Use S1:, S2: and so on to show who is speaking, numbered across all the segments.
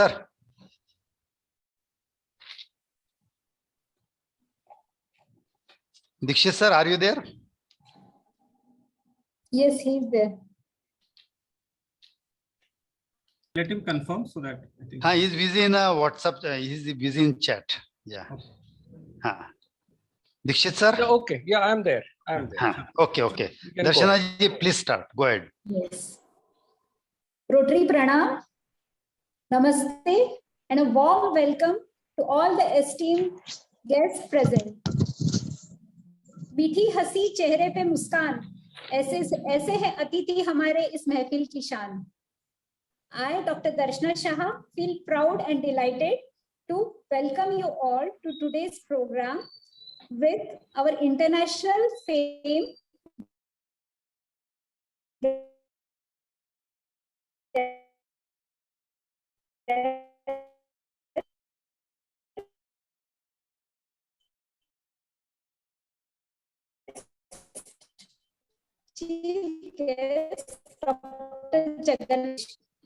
S1: Sir. Dikshit sir, are you there?
S2: Yes, he's there.
S3: Let him confirm so that I think.
S1: He's busy in WhatsApp. He's busy in chat. Yeah.
S3: Okay.
S1: Dikshit sir.
S4: Yeah, okay. Yeah, I'm there. I'm there.
S1: Okay. Darshana ji, please start. Go ahead.
S2: Yes. Rotary Pranam, Namaste, and a warm welcome to all the esteemed guests present. मीठी हंसी चेहरे पे मुस्कान, ऐसे है अतिथि हमारे इस महफिल की शान. I, Dr. Darshana Shah, feel proud and delighted to welcome you all to today's program with our international fame Chief guest, Dr. Jagannath.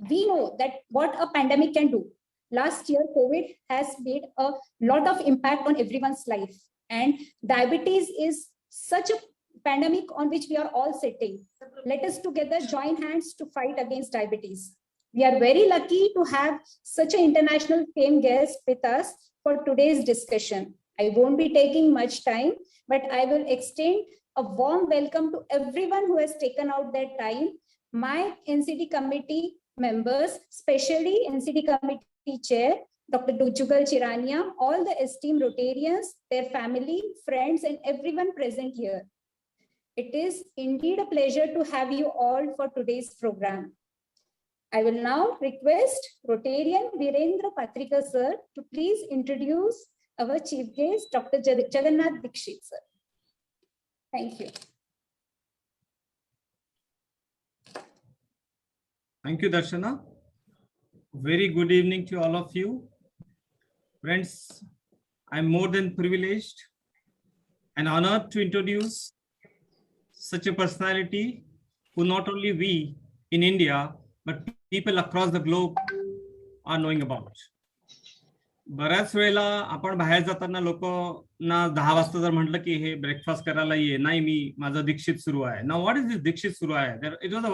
S2: We know that what a pandemic can do. Last year, COVID has made a lot of impact on everyone's life. And diabetes is such a pandemic on which we are all sitting. Let us together join hands to fight against diabetes. We are very lucky to have such an international fame guest with us for today's discussion. I won't be taking much time, but I will extend a warm welcome to everyone who has taken out their time. My NCD committee members, especially NCD committee chair, Dr. Jugal Chirania, all the esteemed Rotarians, their family, friends, and everyone present here. It is indeed a pleasure to have you all for today's program. I will now request Rotarian Virendra Patrika sir to please introduce our chief guest, Dr. Jagannath Dikshit sir. Thank you.
S3: Thank you, Darshana. Very good evening to all of you. Friends, I'm more than privileged and honored to introduce such a personality who not only we in India, but people across the globe are knowing about. बऱ्याच वेळेला आपण बाहेर जाताना लोकांना 10 वाजता जर म्हटलं की हे ब्रेकफास्ट करायला ये, नाही मी माझं दीक्षित सुरू आहे. नाउ व्हॉट इज दिस दीक्षित सुरू आहे? इट वाज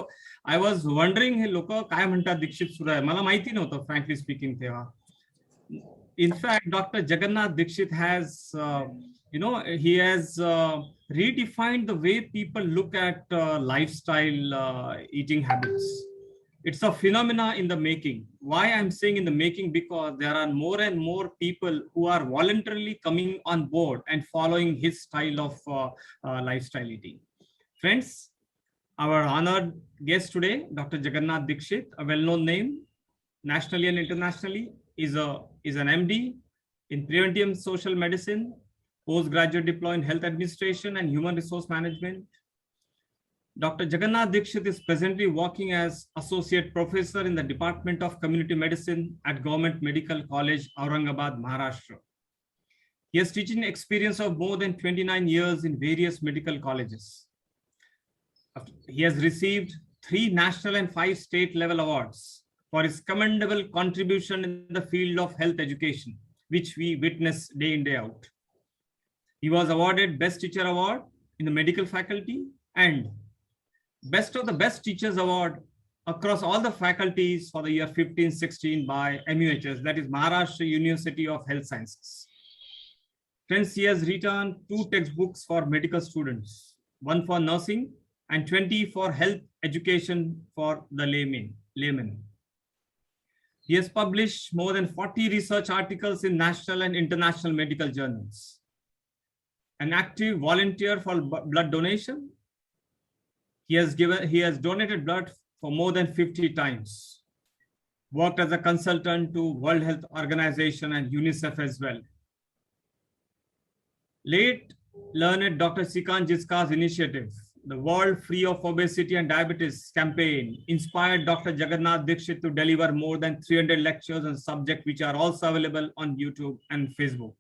S3: आय वाज वंडरिंग हे लोक काय म्हणतात दीक्षित सुरू आहे, मला माहिती नव्हतं फ्रँकली स्पीकिंग तेव्हा. In fact, Dr. Jagannath Dikshit has, he has redefined the way people look at lifestyle eating habits. It's a phenomena in the making. Why I'm saying in the making? Because there are more and more people who are voluntarily coming on board and following his style of lifestyle eating. Friends, our honored guest today, Dr. Jagannath Dikshit, a well-known name nationally and internationally, is an MD in preventive social medicine, postgraduate diploma in health administration and human resource management. Dr. Jagannath Dikshit is presently working as associate professor in the Department of Community Medicine at Government Medical College, Aurangabad, Maharashtra. He has teaching experience of more than 29 years in various medical colleges. He has received 3 national and 5 state level awards for his commendable contribution in the field of health education, which we witness day in, day out. He was awarded Best Teacher Award in the medical faculty and Best of the Best Teachers Award across all the faculties for the year 15-16 by MUHS, that is Maharashtra University of Health Sciences. Friends, he has written 2 textbooks for medical students, 1 for nursing and 20 for health education for the laymen. He has published more than 40 research articles in national and international medical journals. An active volunteer for blood donation. He has donated blood for more than 50 times. Worked as a consultant to World Health Organization and UNICEF as well. Late learned Dr. Srikant Jiska's initiative, the World Free of Obesity and Diabetes campaign, inspired Dr. Jagannath Dikshit to deliver more than 300 lectures on subjects which are also available on YouTube and Facebook.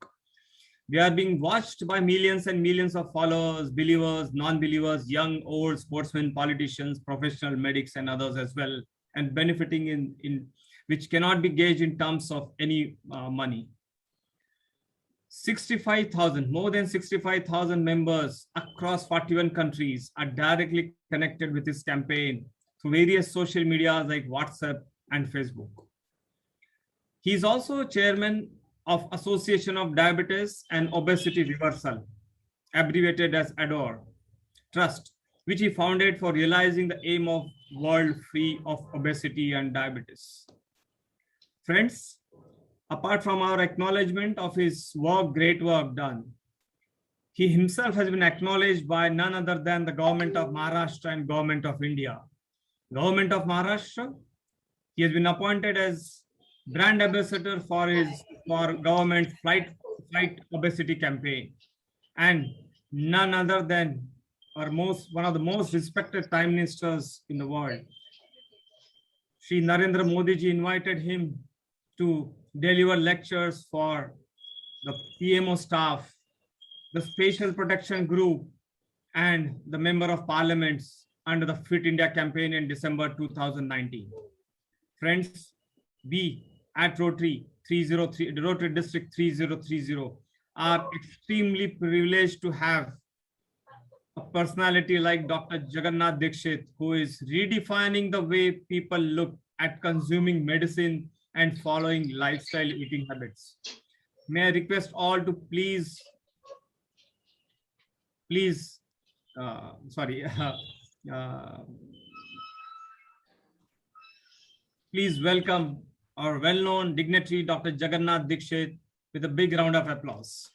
S3: We are being watched by millions and millions of followers, believers, non-believers, young, old, sportsmen, politicians, professional medics, and others as well, and benefiting which cannot be gauged in terms of any money. 65,000, more than 65,000 members across 41 countries are directly connected with this campaign through various social media like WhatsApp and Facebook. He is also chairman of Association of Diabetes and Obesity Reversal, abbreviated as ADOR, Trust, which he founded for realizing the aim of world free of obesity and diabetes. Friends, apart from our acknowledgement of his work, great work done, he himself has been acknowledged by none other than the government of Maharashtra and government of India. Government of Maharashtra, he has been appointed as brand ambassador for government fight obesity campaign, and none other than one of the most respected prime ministers in the world, Shri Narendra Modi ji, invited him to deliver lectures for the PMO staff, the Special Protection Group, and the Member of Parliaments under the Fit India campaign in December 2019. Friends, we at Rotary District 3030 are extremely privileged to have a personality like Dr. Jagannath Dixit, who is redefining the way people look at consuming medicine and following lifestyle eating habits. May I request all to please welcome our well-known dignitary, Dr. Jagannath Dixit, with a big round of applause.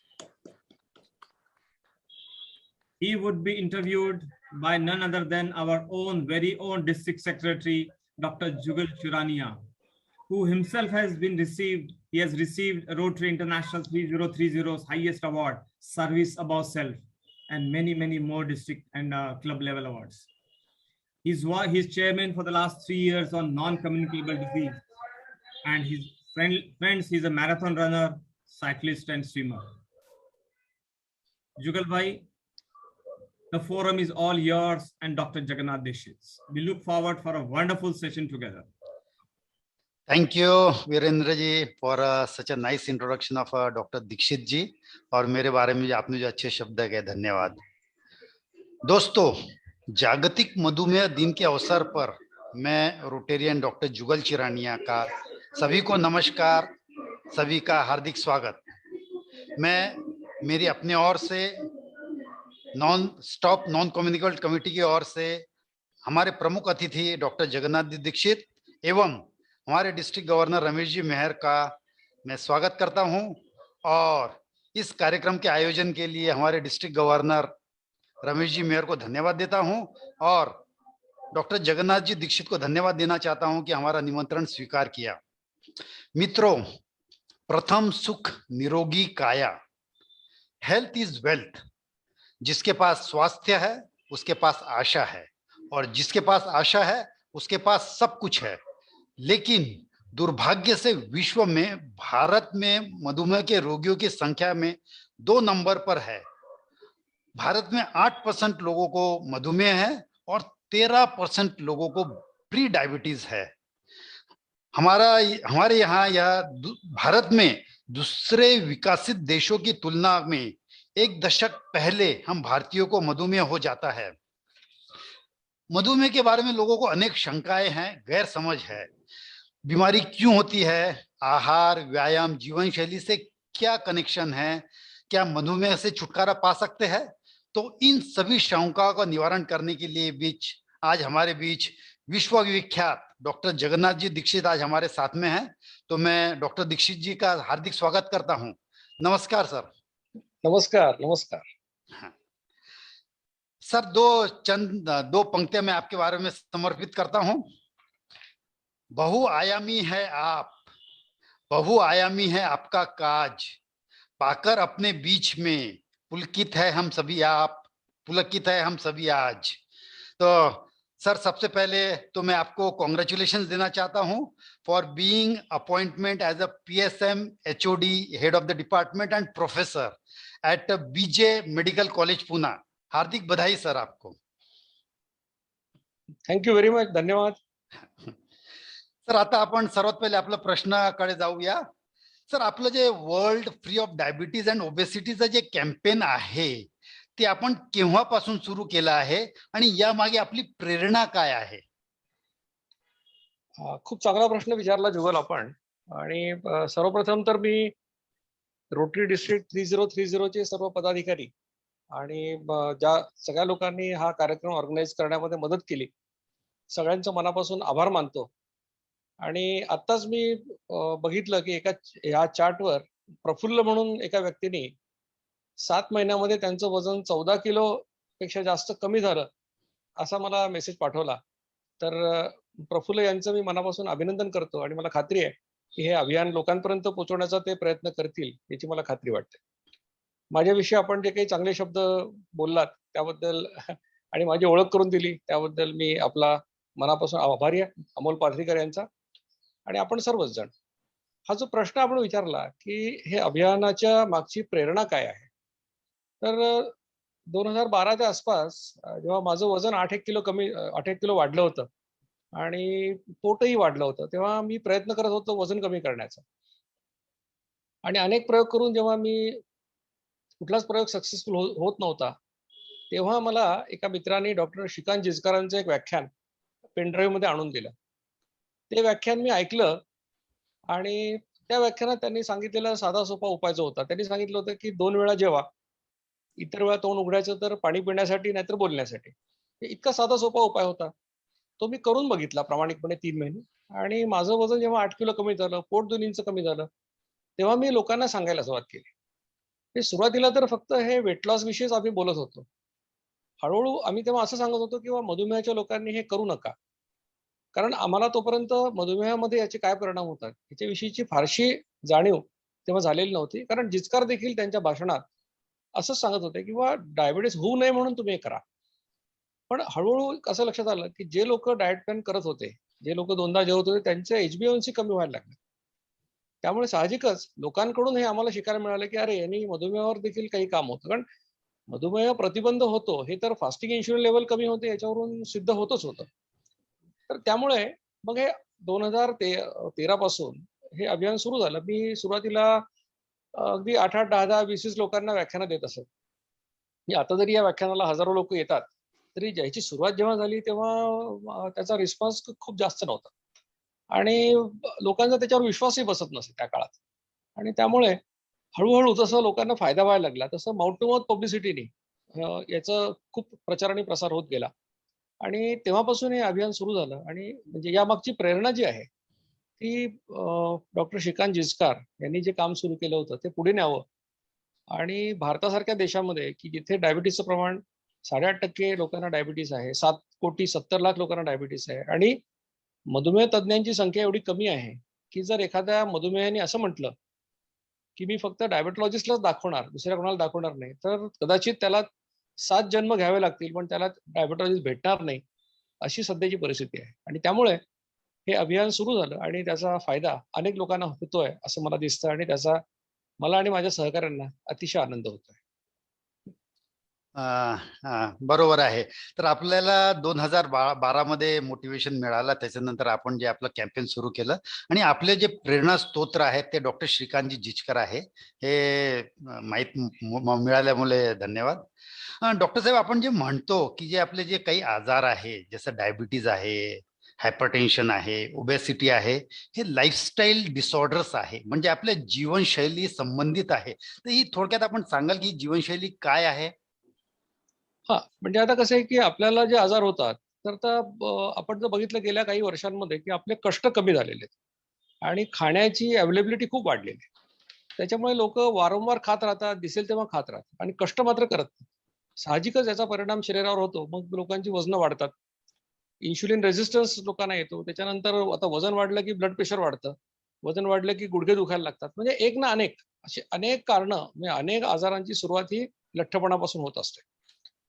S3: He would be interviewed by none other than our very own District Secretary, Dr. Jugal Chirania, who himself has received Rotary International 3030's highest award, Service Above Self, and many, many more district and club level awards. He's chairman for the last 3 years on non-communicable disease. And his friends, he's a marathon runner, cyclist, and swimmer. Jugal Bhai, the forum is all yours and Dr. Jagannath Dixit. We look forward for a wonderful session together.
S1: Thank you, Virendra ji, for such a nice introduction of Dr. Dixit ji. और मेरे बारे में आपने जो अच्छे शब्द कहे, धन्यवाद. दोस्तों, जागतिक मधुमेह दिन के अवसर पर मैं रोटेरियन डॉक्टर जुगल चिरानिया का सभी को नमस्कार, सभी का हार्दिक स्वागत. मैं मेरी अपने ओर से नॉन कम्युनिकेबल कमेटी की ओर से हमारे प्रमुख अतिथि डॉक्टर जगन्नाथ दीक्षित एवं हमारे डिस्ट्रिक्ट गवर्नर रमेश जी मेहर का मैं स्वागत करता हूं और इस कार्यक्रम के आयोजन के लिए हमारे डिस्ट्रिक्ट गवर्नर रमेश जी मेहर को धन्यवाद देता हूं और डॉक्टर जगन्नाथ जी दीक्षित को धन्यवाद देना चाहता हूं कि हमारा निमंत्रण स्वीकार किया. मित्रों, प्रथम सुख निरोगी काया, हेल्थ इज वेल्थ. जिसके पास स्वास्थ्य है उसके पास आशा है और जिसके पास आशा है उसके पास सब कुछ है. लेकिन दुर्भाग्य से विश्व में भारत में मधुमेह के रोगियों की संख्या में 2 नंबर पर है. भारत में 8% लोगों को मधुमेह है और 13% लोगों को प्री डायबिटीज है. हमारे यहाँ यह भारत में दूसरे विकसित देशों की तुलना में 1 दशक पहले हम भारतीयों को मधुमेह हो जाता है. मधुमेह के बारे में लोगों को अनेक शंकाएं हैं, गैर समझ है. बीमारी क्यों होती है, आहार, व्यायाम, जीवन शैली से क्या कनेक्शन है, क्या मधुमेह से छुटकारा पा सकते हैं? तो इन सभी शंकाओं का निवारण करने के लिए आज हमारे बीच विश्व विख्यात डॉक्टर जगन्नाथ जी दीक्षित आज हमारे साथ में हैं. तो मैं डॉक्टर दीक्षित जी का हार्दिक स्वागत करता हूं. नमस्कार सर.
S4: नमस्कार. नमस्कार.
S1: हाँ. सर, दो पंक्तियां मैं आपके बारे में समर्पित करता हूं. बहुआयामी है आप, बहुआयामी है आपका काज, पाकर अपने बीच में पुलकित है हम सभी आप, पुलकित है हम सभी आज. तो सर, सबसे पहले तो मैं आपको कॉन्ग्रेचुलेशंस देना चाहता हूं for being appointment as a PSM HOD, head of the department and professor at BJ medical college Poona. हार्दिक बधाई सर आपको.
S4: Thank you very much. धन्यवाद.
S1: सर आता आपण सर्वात पहिले आपल्या प्रश्नाकडे जाऊया. सर आपलं जे world free of diabetes and ओबेसिटीचं जे कॅम्पेन आहे ते आपण केव्हापासून सुरू केलं आहे आणि यामागे आपली प्रेरणा काय आहे?
S4: खूप चांगला प्रश्न विचारला जुगल आपण. आणि सर्वप्रथम तर मी रोटरी डिस्ट्रिक्ट 3030 चे सर्व पदाधिकारी आणि ज्या सगळ्या लोकांनी हा कार्यक्रम ऑर्गनाईज करण्यामध्ये मदत केली, सगळ्यांचं मनापासून आभार मानतो. आणि आत्ताच मी बघितलं की ह्या चार्टवर प्रफुल्ल म्हणून एका व्यक्तीने 7 महिन्यामध्ये त्यांचं वजन 14 किलो पेक्षा जास्त कमी झालं, असा मला मेसेज पाठवला. तर प्रफुल्ल यांचं मी मनापासून अभिनंदन करतो आणि मला खात्री आहे की हे अभियान लोकांपर्यंत पोहोचवण्याचा ते प्रयत्न करतील, याची मला खात्री वाटते. माझ्याविषयी आपण जे काही चांगले शब्द बोललात त्याबद्दल आणि माझी ओळख करून दिली त्याबद्दल मी आपला मनापासून आभारी आहे, अमोल पाथरीकर यांचा आणि आपण सर्वच जण. हा जो प्रश्न आपण विचारला की हे अभियानाच्या मागची प्रेरणा काय आहे, तर 2012च्या आसपास जेव्हा माझं वजन 8 किलो वाढलं होतं आणि पोटही वाढलं होतं, तेव्हा मी प्रयत्न करत होतो वजन कमी करण्याचा. आणि अनेक प्रयोग करून जेव्हा मी कुठलाच प्रयोग सक्सेसफुल होत नव्हता, तेव्हा मला एका मित्राने डॉक्टर श्रीकांत जिचकरांचं एक व्याख्यान पेनड्राईव्ह मध्ये आणून दिलं. ते व्याख्यान मी ऐकलं आणि त्या व्याख्यानात त्यांनी सांगितलेला साधा सोपा उपाय जो होता, त्यांनी सांगितलं होतं की 2 वेळा जेवा, इतर वेळा तोंड उघडायचं तर पाणी पिण्यासाठी नाहीतर बोलण्यासाठी. हे इतका साधा सोपा उपाय होता. तो मी करून बघितला प्रामाणिकपणे 3 महिने आणि माझं वजन जेव्हा 8 किलो कमी झालं, पोट 2 इंच कमी झालं, तेव्हा मी लोकांना सांगायला सुरुवात केली. हे सुरुवातीला तर फक्त हे वेट लॉस विषयीच आम्ही बोलत होतो. हळूहळू आम्ही तेव्हा असं सांगत होतो की मधुमेहाच्या लोकांनी हे करू नका, कारण आम्हाला तोपर्यंत मधुमेहामध्ये याचे काय परिणाम होतात याच्याविषयीची फारशी जाणीव तेव्हा झालेली नव्हती. कारण जिचकार देखील त्यांच्या भाषणात असंच सांगत होते किंवा डायबिटीस होऊ नये म्हणून तुम्ही हे करा. पण हळूहळू असं लक्षात आलं की जे लोक डाएट प्लॅन करत होते, जे लोक 2दा जेवत होते, त्यांचे HbA1c कमी व्हायला लागले. त्यामुळे साहजिकच लोकांकडून हे आम्हाला शिकायला मिळालं की अरे यांनी मधुमेहावर देखील काही काम होतं. कारण मधुमेह प्रतिबंध होतो हे तर फास्टिंग इन्शुलिन लेवल कमी होते याच्यावरून सिद्ध होतच होतं. तर त्यामुळे मग हे 2013 पासून हे अभियान सुरू झालं. मी सुरुवातीला अगदी 8-8, 10-10, 20-20 लोकांना व्याख्यानं देत असत. आता जरी या व्याख्यानाला हजारो लोक येतात, तरी याची सुरुवात जेव्हा झाली तेव्हा त्याचा रिस्पॉन्स खूप जास्त नव्हता आणि लोकांचा त्याच्यावर विश्वासही बसत नसे त्या काळात. आणि त्यामुळे हळूहळू जसं लोकांना फायदा व्हायला लागला तसं माउथ टू माउथ पब्लिसिटीने याचा खूप प्रचार आणि प्रसार होत गेला आणि तेव्हापासून हे अभियान सुरू झालं. आणि म्हणजे यामागची प्रेरणा जी आहे ती डॉक्टर श्रीकांत जिचकार यांनी जे काम सुरू केलं होतं ते पुढे न्यावं आणि भारतासारख्या देशामध्ये की जिथे डायबिटीसचं प्रमाण 8.5% लोकांना डायबिटीस आहे, 7,70,00,000 लोकांना डायबिटीस आहे आणि मधुमेह तज्ञांची संख्या एवढी कमी आहे की जर एखाद्या मधुमेहाने असं म्हटलं की मी फक्त डायबेटॉलॉजिस्टलाच दाखवणार, दुसऱ्या कोणाला दाखवणार नाही, तर कदाचित त्याला 7 जन्म घ्यावे लागतील पण त्याला डायबेटॉलॉजिस्ट भेटणार नाही, अशी सध्याची परिस्थिती आहे. आणि त्यामुळे हे अभियान सुरू झालं आणि त्याचा फायदा अनेक लोकांना होतोय असं मला दिसतं आणि त्याचा मला आणि माझ्या सहकाऱ्यांना अतिशय आनंद होतोय.
S1: बरोबर आहे. तर आपल्याला 2012 मध्ये मोटिवेशन मिळालं, त्याच्यानंतर आपण जे आपलं कॅम्पेन सुरू केलं आणि आपले जे प्रेरणा स्तोत्र आहेत ते डॉक्टर श्रीकांतजी जिचकर आहे, हे माहीत मिळाल्यामुळे धन्यवाद. डॉक्टर साहेब, आपण जे म्हणतो की जे आपले जे काही आजार आहे जसं डायबिटीज आहे, हायपरटेन्शन आहे, ओबेसिटी आहे, हे लाईफस्टाईल डिसऑर्डर्स आहे, म्हणजे आपल्या जीवनशैली संबंधित आहे. तर ही थोडक्यात आपण सांगाल की जीवनशैली काय आहे?
S4: म्हणजे आता कसं आहे की आपल्याला जे आजार होतात तर आपण जर बघितलं गेल्या काही वर्षांमध्ये की आपले कष्ट कमी झालेले आहेत आणि खाण्याची अवेलेबिलिटी खूप वाढलेली आहे. त्याच्यामुळे लोक वारंवार खात राहतात, दिसेल तेव्हा खात राहतात आणि कष्ट मात्र करत नाही. साहजिकच याचा परिणाम शरीरावर होतो. मग लोकांची वजनं वाढतात, इन्शुलिन रेझिस्टन्स लोकांना येतो, त्याच्यानंतर आता वजन वाढलं की ब्लड प्रेशर वाढतं, वजन वाढलं की गुडघे दुखायला लागतात. म्हणजे एक ना अनेक अशी अनेक कारणं, म्हणजे अनेक आजारांची सुरुवात ही लठ्ठपणापासून होत असते.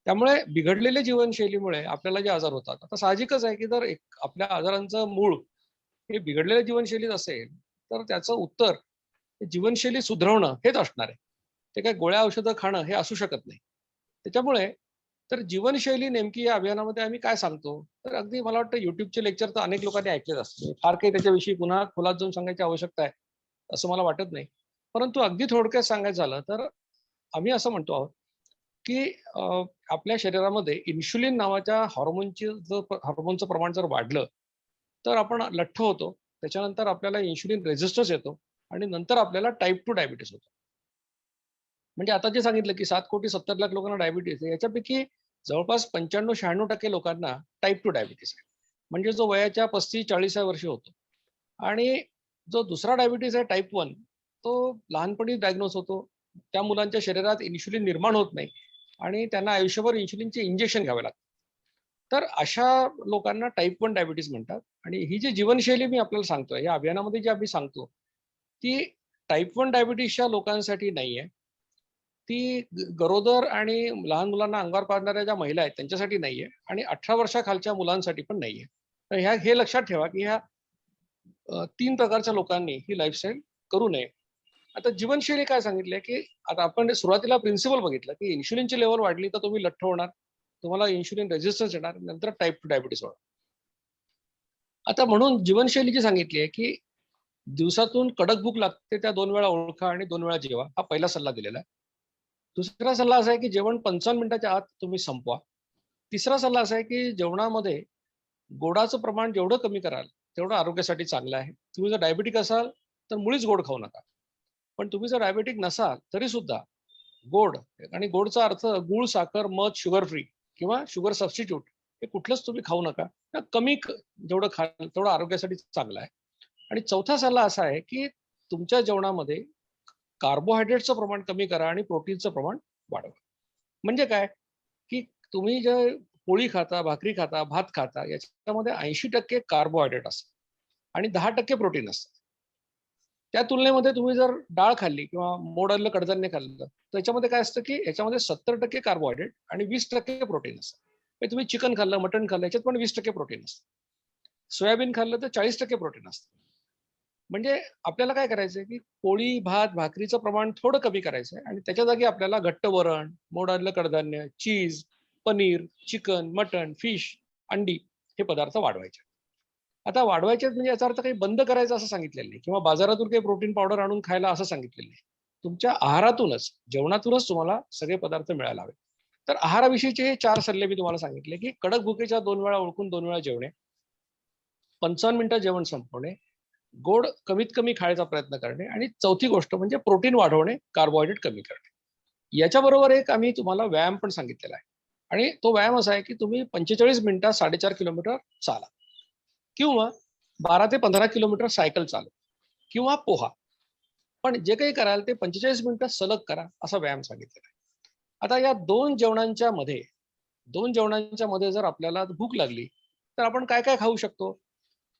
S4: त्यामुळे बिघडलेल्या जीवनशैलीमुळे आपल्याला जे आजार होतात, आता साहजिकच आहे की जर आपल्या आजारांचं मूळ हे बिघडलेल्या जीवनशैलीत असेल तर त्याचं उत्तर जीवनशैली सुधारवणं हेच असणार आहे. ते काय गोळ्या औषधं खाणं हे असू शकत नाही. त्याच्यामुळे तर जीवनशैली नेमकी या अभियानामध्ये आम्ही काय सांगतो, तर अगदी मला वाटतं युट्यूबचे लेक्चर तर अनेक लोकांनी ऐकलेच असते, फार काही त्याच्याविषयी पुन्हा खोलात जाऊन सांगायची आवश्यकता आहे असं मला वाटत नाही. परंतु अगदी थोडक्यात सांगायचं झालं तर आम्ही असं म्हणतो आहोत की आपल्या शरीरामध्ये इन्शुलिन नावाच्या हॉर्मोनचं प्रमाण जर वाढलं तर आपण लठ्ठ होतो, त्याच्यानंतर आपल्याला इन्शुलिन रेझिस्टन्स येतो आणि नंतर आपल्याला टाईप 2 डायबिटीस होतो. म्हणजे आता जे सांगितलं की 7,70,00,000 लोकांना डायबिटीस आहे, याच्यापैकी जवळपास 95-96% लोकांना टाईप 2 डायबिटीस आहे, म्हणजे जो वयाच्या 35-40 वर्षी होतो. आणि जो दुसरा डायबिटीस आहे टाईप 1, तो लहानपणी डायग्नोज होतो. त्या मुलांच्या शरीरात इन्शुलिन निर्माण होत नाही आणि त्यांना आयुष्यभर इन्शुलिनचे इंजेक्शन घ्यावे लागतात. तर अशा लोकांना टाईप 1 डायबिटीस म्हणतात. आणि ही जी जीवनशैली मी आपल्याला सांगतोय या अभियानामध्ये जी आम्ही सांगतो ती टाईप 1 डायबिटीसच्या लोकांसाठी नाहीये, ती गरोदर आणि लहान मुलांना अंगावर पाळणाऱ्या ज्या महिला आहेत त्यांच्यासाठी नाहीये आणि 18 वर्षाखालच्या मुलांसाठी पण नाहीये. तर हे लक्षात ठेवा की ह्या 3 प्रकारच्या लोकांनी ही लाईफस्टाईल करू नये. आता जीवनशैली काय सांगितलंय की आता आपण सुरुवातीला प्रिन्सिपल बघितलं की इन्शुलिनची लेवल वाढली तर तुम्ही लठ्ठ होणार, तुम्हाला इन्शुलिन रेझिस्टन्स येणार, नंतर टाईप 2 डायबिटीस होणार. आता म्हणून जीवनशैली जी सांगितली आहे की दिवसातून कडक भूक लागते त्या 2 वेळा ओळखा आणि 2 वेळा जेवा, हा पहिला सल्ला दिलेला आहे. दुसरा सल्ला असा आहे की जेवण 55 मिनिटाच्या आत तुम्ही संपवा. तिसरा सल्ला असा आहे की जेवणामध्ये गोडाचं प्रमाण जेवढं कमी कराल तेवढं आरोग्यासाठी चांगलं आहे. तुम्ही जर डायबिटिक असाल तर मुळीच गोड खाऊ नका, पण तुम्ही जर डायबिटिक नसाल तरी सुद्धा गोड, आणि गोडचा अर्थ गुळ, साखर, मध, शुगर फ्री किंवा शुगर सबस्टिट्यूट हे कुठलंच तुम्ही खाऊ नका. कमी जेवढं खाल तेवढं आरोग्यासाठी चांगलं आहे. आणि चौथा सल्ला असा आहे की तुमच्या जेवणामध्ये कार्बोहायड्रेटचं प्रमाण कमी करा आणि प्रोटीनचं प्रमाण वाढवा. म्हणजे काय की तुम्ही जे पोळी खाता, भाकरी खाता, भात खाता, याच्यामध्ये 80% कार्बोहायड्रेट असतात आणि 10% प्रोटीन असतात. त्या तुलनेमध्ये तुम्ही जर डाळ खाल्ली किंवा मोड आलेलं कडधान्य खाल्लं तर त्याच्यामध्ये काय असतं की याच्यामध्ये 70% कार्बोहायड्रेट आणि 20% प्रोटीन असतं. म्हणजे तुम्ही चिकन खाल्लं, मटण खाल्लं, याच्यात पण 20% प्रोटीन असतं. सोयाबीन खाल्लं तर 40% प्रोटीन असतं. म्हणजे आपल्याला काय करायचंय की पोळी, भात, भाकरीचं प्रमाण थोडं कमी करायचंय आणि त्याच्या जागी आपल्याला घट्ट वरण, मोड आलेलं कडधान्य, चीज, पनीर, चिकन, मटण, फिश, अंडी हे पदार्थ वाढवायचे. आता वाढवायचे म्हणजे याचा अर्थ काही बंद करायचं असं सांगितलेलं नाही किंवा बाजारातून काही प्रोटीन पावडर आणून खायला असं सांगितलेलं नाही. तुमच्या आहारातूनच, जेवणातूनच तुम्हाला सगळे पदार्थ मिळायला हवे. तर आहाराविषयीचे हे 4 सल्ले मी तुम्हाला सांगितले की कडक भुकेच्या 2 वेळा ओळखून 2 वेळा जेवणे, 55 मिनिटं जेवण संपवणे, गोड कमीत कमी खायचा प्रयत्न करणे आणि चौथी गोष्ट म्हणजे प्रोटीन वाढवणे, कार्बोहायड्रेट कमी करणे. याच्याबरोबर एक आम्ही तुम्हाला व्यायाम पण सांगितलेला आहे आणि तो व्यायाम असा आहे की तुम्ही 45 मिनिटात 4.5 किलोमीटर चाला किंवा 12 ते 15 किलोमीटर सायकल चालवा किंवा पोहा, पण जे काही कराल ते 45 मिनिटं सलग करा असा व्यायाम सांगितलेला आहे. आता या दोन जेवणांच्या मध्ये जर आपल्याला भूक लागली तर आपण काय काय खाऊ शकतो,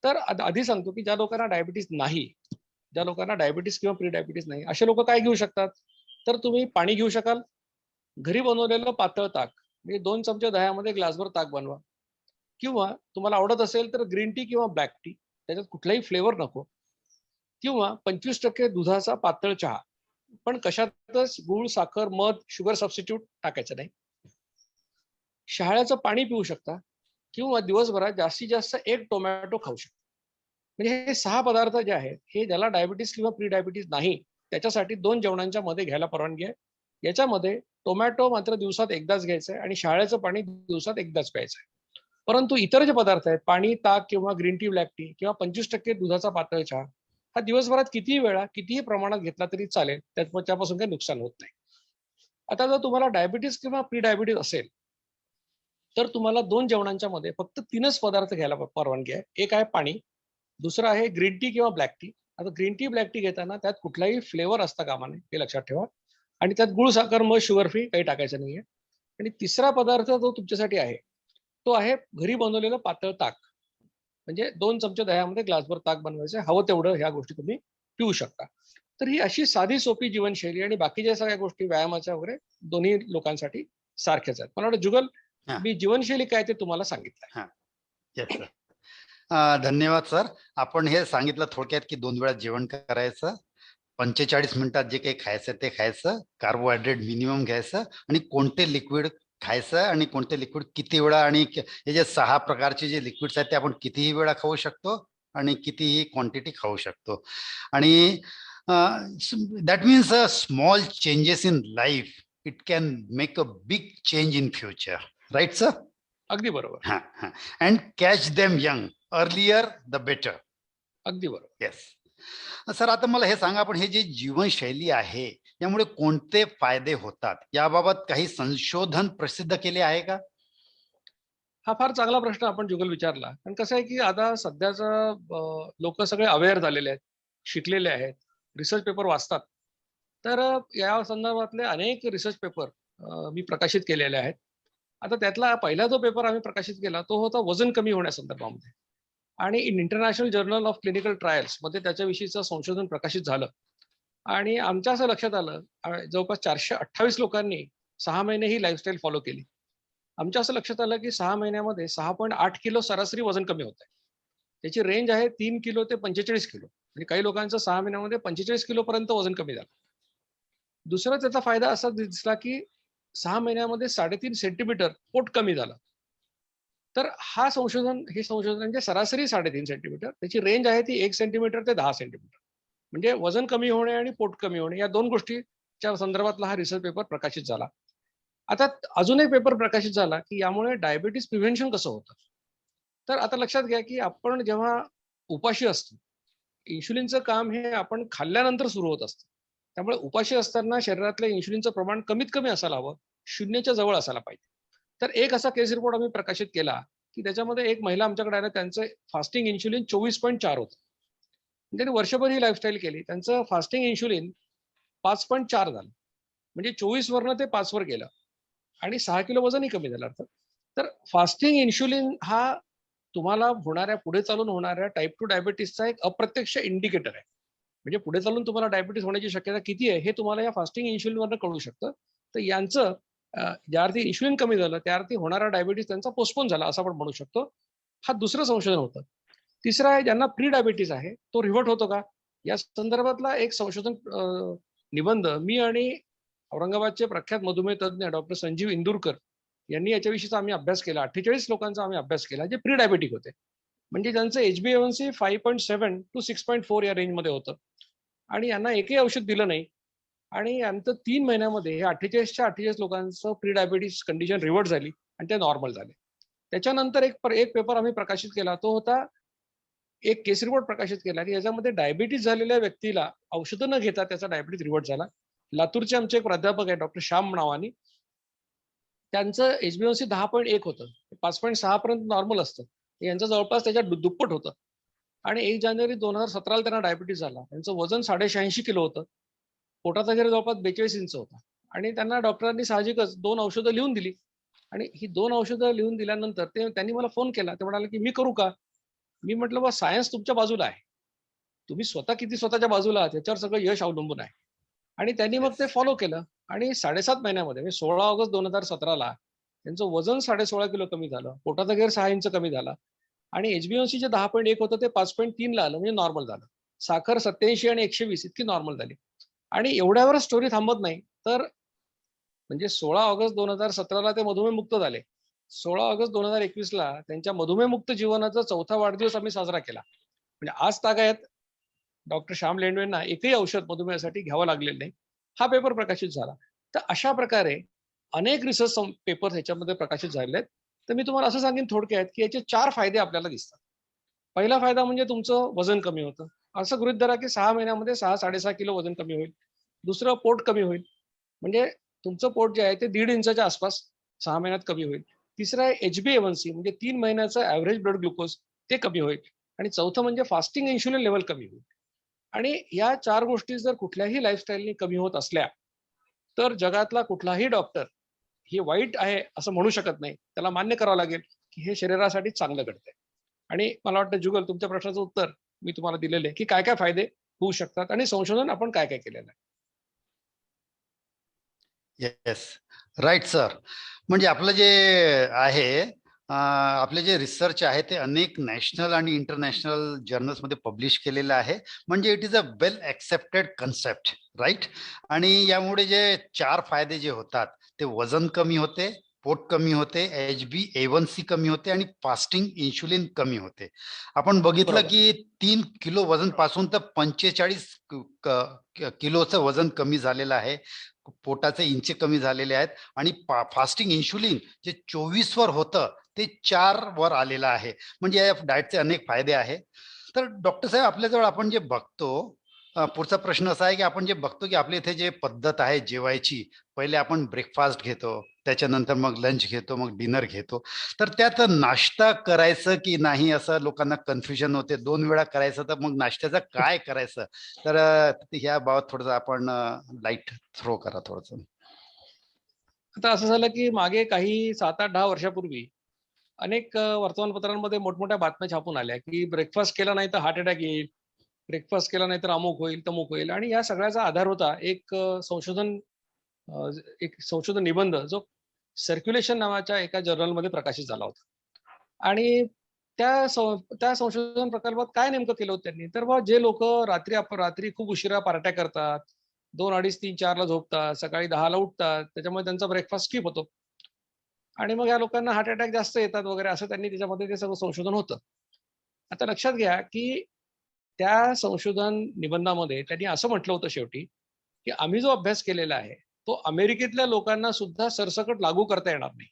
S4: तर आधी सांगतो की ज्या लोकांना डायबिटीस नाही, ज्या लोकांना डायबिटीस किंवा प्री डायबिटीस नाही असे लोक काय घेऊ शकतात, तर तुम्ही पाणी घेऊ शकाल, घरी बनवलेलं पातळ ताक म्हणजे 2 चमचे दह्यामध्ये ग्लासभर ताक बनवा, किंवा तुम्हाला आवडत असेल तर ग्रीन टी किंवा ब्लॅक टी, त्याच्यात कुठलाही फ्लेवर नको, किंवा 25% दुधाचा पातळ चहा, पण कशातच गुळ, साखर, मध, शुगर सबस्टिट्यूट टाकायचं नाही. शहाळ्याचं पाणी पिऊ शकता किंवा दिवसभरात जास्तीत जास्त 1 टोमॅटो खाऊ शकता. म्हणजे हे 6 पदार्थ जे आहेत हे ज्याला डायबिटीस किंवा प्री डायबिटीस नाही त्याच्यासाठी 2 जेवणांच्या मध्ये घ्यायला परवानगी आहे. याच्यामध्ये टोमॅटो मात्र दिवसात एकदाच घ्यायचं आहे आणि शहाळ्याचं पाणी दिवसात एकदाच प्यायचं आहे. परंतु इतर जे पदार्थ आहेत, पाणी, ताक किंवा ग्रीन टी, ब्लॅक टी किंवा 25% दुधाचा पातळ चहा, हा दिवसभरात कितीही वेळा कितीही प्रमाणात घेतला तरी चालेल, त्यापासून काही नुकसान होत नाही. आता जर तुम्हाला डायबिटीस किंवा प्री डायबिटीस असेल तर तुम्हाला 2 जेवणांच्या मध्ये फक्त 3च पदार्थ घ्यायला परवानगी आहे. एक आहे पाणी, दुसरं आहे ग्रीन टी किंवा ब्लॅक टी. आता ग्रीन टी, ब्लॅक टी घेताना त्यात कुठलाही फ्लेवर असता कामा नये हे लक्षात ठेवा, आणि त्यात गुळ, साखर, मध, शुगर फ्री काही टाकायचं नाहीये. आणि तिसरा पदार्थ जो तुमच्यासाठी आहे तो आहे घरी बनवलेलं पातळ ताक, म्हणजे 2 चमचे दह्यामध्ये ग्लासभर ताक बनवायचं, हवं तेवढं ह्या गोष्टी तुम्ही पिऊ शकता. तर ही अशी साधी सोपी जीवनशैली आणि बाकीच्या सगळ्या गोष्टी व्यायामाच्या वगैरे दोन्ही लोकांसाठी सारख्याच आहेत. मला वाटतं जुगल मी जीवनशैली काय ते तुम्हाला सांगितलं.
S1: येस सर, धन्यवाद सर. आपण हे सांगितलं थोडक्यात की 2 वेळा जेवण करायचं, 45 मिनिटात जे काही खायचं ते खायचं, कार्बोहायड्रेट मिनिमम घ्यायचं आणि कोणते लिक्विड खायचं आणि कोणते लिक्विड किती वेळा, आणि हे जे 6 प्रकारचे जे लिक्विड्स आहेत ते आपण कितीही वेळा खाऊ शकतो आणि कितीही क्वांटिटी खाऊ शकतो. आणि that means small changes in life it can make a big change in future, right sir?
S4: अगदी बरोबर.
S1: हा हा. And catch them young, earlier the better.
S4: अगदी बरोबर.
S1: येस सर, आता मला हे सांगा, आपण हे जे जीवनशैली आहे यामुळे कोणते फायदे होतात, याबाबत काही संशोधन प्रसिद्ध केले आहे का?
S4: हा फार चांगला प्रश्न आपण जुगल विचारला. कारण कसं आहे की आता सध्याचा लोक सगळे अवेअर झालेले आहेत, शिकलेले आहेत, रिसर्च पेपर वाचतात. तर या संदर्भातले अनेक रिसर्च पेपर मी प्रकाशित केलेले आहेत. आता त्यातला पहिला जो पेपर आम्ही प्रकाशित केला तो होता वजन कमी होण्यासंदर्भामध्ये, आणि in international journal of clinical trials मध्ये त्याच्याविषयीचं संशोधन प्रकाशित झालं. आणि आमच्या असं लक्षात आलं, जवळपास 428 लोकांनी 6 महिने ही लाईफस्टाईल फॉलो केली. आमच्या असं लक्षात आलं की 6 महिन्यामध्ये 6.8 किलो सरासरी वजन कमी होत आहे. त्याची रेंज आहे 3 किलो ते 45 किलो, म्हणजे काही लोकांचं 6 महिन्यामध्ये 45 किलो पर्यंत वजन कमी झालं. दुसरा त्याचा फायदा असा दिसला की 6 महिन्यामध्ये 3.5 सेंटीमीटर पोट कमी झालं. तर हे संशोधन म्हणजे सरासरी 3.5 सेंटीमीटर, त्याची रेंज आहे ती 1 सेंटीमीटर ते 10 सेंटीमीटर, म्हणजे वजन कमी होणे आणि पोट कमी होणे या 2 गोष्टीच्या संदर्भातला हा रिसर्च पेपर प्रकाशित झाला. आता अजून एक पेपर प्रकाशित झाला की यामुळे डायबिटीस प्रिव्हेन्शन कसं होतं. तर आता लक्षात घ्या की आपण जेव्हा उपाशी असतो, इन्शुलिनचं काम हे आपण खाल्ल्यानंतर सुरू होत असतं. त्यामुळे उपाशी असताना शरीरातलं इन्शुलिनचं प्रमाण कमीत कमी असायला हवं, 0च्या जवळ असायला पाहिजे. तर एक असा केस रिपोर्ट आम्ही प्रकाशित केला की त्याच्यामध्ये एक महिला आमच्याकडे आल्या, त्यांचं फास्टिंग इन्शुलिन 24.4 होतं. त्यांनी वर्षभर ही लाईफस्टाईल केली, त्यांचं फास्टिंग इन्शुलिन 5.4 झालं, म्हणजे 24 वरनं ते 5 वर गेलं आणि 6 किलो वजनही कमी झालं. तर फास्टिंग इन्शुलिन हा तुम्हाला पुढे चालून होणाऱ्या टाईप 2 डायबिटीसचा एक अप्रत्यक्ष इंडिकेटर आहे. म्हणजे पुढे चालून तुम्हाला डायबिटीस होण्याची शक्यता किती आहे हे तुम्हाला या फास्टिंग इन्शुलिनवरनं कळू शकतं. तर यांचं ज्या अर्थी इन्शुलिन कमी झालं त्या अर्थी होणारा डायबिटीस त्यांचा पोस्टपोन झाला असं आपण म्हणू शकतो. हा दुसरं संशोधन होतं. तिसरं आहे, ज्यांना प्री डायबिटीस आहे तो रिव्हर्ट होतो का, या संदर्भातला एक संशोधन निबंध मी आणि औरंगाबादचे प्रख्यात मधुमेह तज्ज्ञ डॉक्टर संजीव इंदुरकर यांनी याच्याविषयीचा आम्ही अभ्यास केला. 48 लोकांचा आम्ही अभ्यास केला जे प्री डायबिटिक होते, म्हणजे ज्यांचं HbA1c 5.7 to 6.4 या रेंजमध्ये होतं आणि यांना एकही औषध दिलं नाही. आणि यांचं 3 महिन्यामध्ये हे 48च्या 48 लोकांचं प्री डायबिटीस कंडिशन रिव्हर्ट झाली आणि ते नॉर्मल झाले. त्याच्यानंतर एक पेपर आम्ही प्रकाशित केला, तो होता एक केस रिपोर्ट प्रकाशित केला की याच्यामध्ये डायबिटीस झालेल्या व्यक्तीला औषधं न घेता त्याचा डायबिटीस रिव्हर्ट झाला. लातूरचे आमचे एक प्राध्यापक आहे डॉक्टर श्याम नावानी, त्यांचं HbA1c 10.1 होतं, 5.6 पर्यंत नॉर्मल असतं, यांचं जवळपास त्याच्या दुप्पट होतं. आणि 1 जानेवारी 2017 त्यांना डायबिटीस झाला. त्यांचं वजन 86.5 किलो होतं, पोटाचा घेर जवळपास 42 इंच होता. आणि त्यांना डॉक्टरांनी साहजिकच 2 औषधं लिहून दिली. आणि ही 2 औषधं लिहून दिल्यानंतर त्यांनी मला फोन केला, ते म्हणाले की मी करू का. मी म्हटलं बा, सायन्स तुमच्या बाजूला आहे, तुम्ही स्वतः किती स्वतःच्या बाजूला आहात याच्यावर सगळं यश अवलंबून आहे. आणि त्यांनी मग ते फॉलो केलं आणि 7.5 महिन्यामध्ये म्हणजे 16 ऑगस्ट 2017 त्यांचं वजन 16.5 किलो कमी झालं, पोटाचा घेर 6 इंच कमी झाला आणि HbA1c जे 10.1 होतं ते 5.3 ला आलं, म्हणजे नॉर्मल झालं. साखर 87 आणि 120 इतकी नॉर्मल झाली. आणि एवढ्यावरच स्टोरी थांबत नाही, तर म्हणजे 16 ऑगस्ट 2017 ते मधुमेहमुक्त झाले. 16 ऑगस्ट 2021 त्यांच्या मधुमेहमुक्त जीवनाचा 4था वाढदिवस आम्ही साजरा केला. म्हणजे आज तागायत डॉक्टर श्याम लेंडवेंना एकही औषध मधुमेहासाठी घ्यावं लागलेलं नाही. हा पेपर प्रकाशित झाला. तर अशा प्रकारे अनेक रिसर्च पेपर ह्याच्यामध्ये प्रकाशित झालेले आहेत. तर मी तुम्हाला असं सांगेन थोडक्यात की याचे 4 फायदे आपल्याला दिसतात. पहिला फायदा म्हणजे तुमचं वजन कमी होतं. असं गृहीत धरा की 6 महिन्यामध्ये 6-6.5 किलो वजन कमी होईल. दुसरं, पोट कमी होईल, म्हणजे तुमचं पोट जे आहे ते 1.5 इंचाच्या आसपास 6 महिन्यात कमी होईल. तिसरं आहे HbA1c, म्हणजे 3 महिन्याचं ऍव्हरेज ब्लड ग्लुकोज ते कमी होईल. आणि चौथं म्हणजे फास्टिंग इन्शुलिन लेवल कमी होईल. आणि या 4 गोष्टी जर कुठल्याही लाईफस्टाईलने कमी होत असल्या तर जगातला कुठलाही डॉक्टर हे वाईट आहे असं म्हणू शकत नाही. त्याला मान्य करावं लागेल की हे शरीरासाठी चांगलं घडतंय. आणि मला वाटतं जुगल, तुमच्या प्रश्नाचं उत्तर मी तुम्हाला दिलेलं आहे की काय काय फायदे होऊ शकतात आणि संशोधन आपण काय काय केलेलं आहे.
S1: Yes, right sir. म्हणजे आपलं जे आहे, आपले जे रिसर्च आहे ते अनेक नॅशनल आणि इंटरनॅशनल जर्नल्समध्ये पब्लिश केलेलं आहे. म्हणजे it is a well accepted concept, right. आणि यामुळे जे 4 फायदे जे होतात ते वजन कमी होते, पोट कमी होते, HbA1c कमी होते आणि फास्टिंग इन्शुलिन कमी होते. आपण बघितलं
S4: बरोबर.
S1: की 3 किलो वजन पासून तर 45 किलोचं वजन कमी झालेलं आहे. पोटाचे इंचे कमी झालेले आहेत आणि फास्टिंग इन्शुलिन जे 24 वर होतं ते 4 वर आलेलं आहे. म्हणजे या डाएटचे अनेक फायदे आहे. तर डॉक्टर साहेब, आपल्याजवळ आपण जे बघतो, पुढचा प्रश्न असा आहे की आपण जे बघतो की आपल्या इथे जे पद्धत आहे जेवायची, पहिले आपण ब्रेकफास्ट घेतो, त्याच्यानंतर मग लंच घेतो, मग डिनर घेतो. तर त्यात नाश्ता करायचं की नाही असं लोकांना कन्फ्युजन होते. 2 वेळा करायचं तर मग नाश्त्याचं काय करायचं? तर ह्या बाबत थोडंसं आपण लाईट थ्रो करा थोडंसं.
S4: आता असं झालं की मागे काही 7-8-10 वर्षापूर्वी अनेक वर्तमानपत्रांमध्ये मोठमोठ्या बातम्या छापून आल्या की ब्रेकफास्ट केला नाही तर हार्ट अटॅक येईल, ब्रेकफास्ट केला नाही तर अमुक होईल, तमुक होईल. आणि या सगळ्याचा आधार होता एक संशोधन निबंध जो सर्क्युलेशन नावाच्या एका जर्नलमध्ये प्रकाशित झाला होता. आणि त्या संशोधन प्रकल्पात काय नेमकं केलं होतं त्यांनी, तर बा जे लोक रात्री खूप उशिरा पार्ट्या करतात, 2, 2:30, 3, 4 ला झोपतात, सकाळी 10 ला उठतात, त्याच्यामुळे त्यांचा ब्रेकफास्ट स्किप होतो आणि मग या लोकांना हार्ट अटॅक जास्त येतात वगैरे, असं त्यांनी त्याच्यामध्ये ते सगळं संशोधन होतं. आता लक्षात घ्या की त्या संशोधन निबंधामध्ये त्यांनी असं म्हटलं होतं शेवटी की आम्ही जो अभ्यास केलेला आहे तो अमेरिकेतल्या लोकांना सुद्धा सरसकट लागू करता येणार नाही,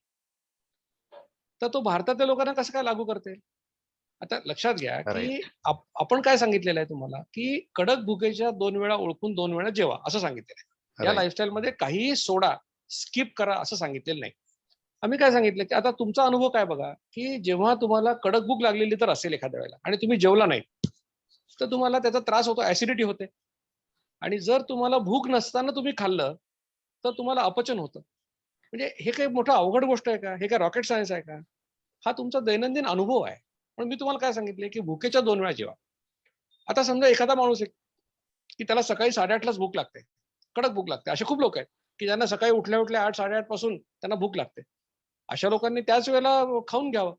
S4: तर तो भारतातल्या लोकांना कसं काय लागू करता येईल? आता लक्षात घ्या की
S1: राईट.
S4: आपण काय सांगितलेलं आहे तुम्हाला की कडक भुकेच्या 2 वेळा ओळखून 2 वेळा जेवा असं सांगितलेलं आहे. या
S1: राईट.
S4: लाईफस्टाईल मध्ये काहीही सोडा, स्किप करा असं सांगितलेलं नाही. आम्ही काय सांगितलं की आता तुमचा अनुभव काय बघा की जेव्हा तुम्हाला कडक भूक लागलेली तर असेल एखाद्या वेळेला आणि तुम्ही जेवला नाही, तर तुम्हाला त्याचा त्रास होतो, ऍसिडिटी होते. आणि जर तुम्हाला भूक नसताना तुम्ही खाल्लं तर तुम्हाला अपचन होतं. म्हणजे हे काही मोठं अवघड गोष्ट आहे का? हे काय रॉकेट सायन्स आहे का? हा तुमचा दैनंदिन अनुभव आहे. पण मी तुम्हाला काय सांगितले की भुकेच्या 2 वेळा जेवा. आता समजा एखादा माणूस आहे की त्याला सकाळी 8:30 लाच भूक लागते, कडक भूक लागते. असे खूप लोक आहेत की ज्यांना सकाळी उठल्या उठल्या 8-8:30 पासून त्यांना भूक लागते. अशा लोकांनी त्याच वेळेला खाऊन घ्यावं.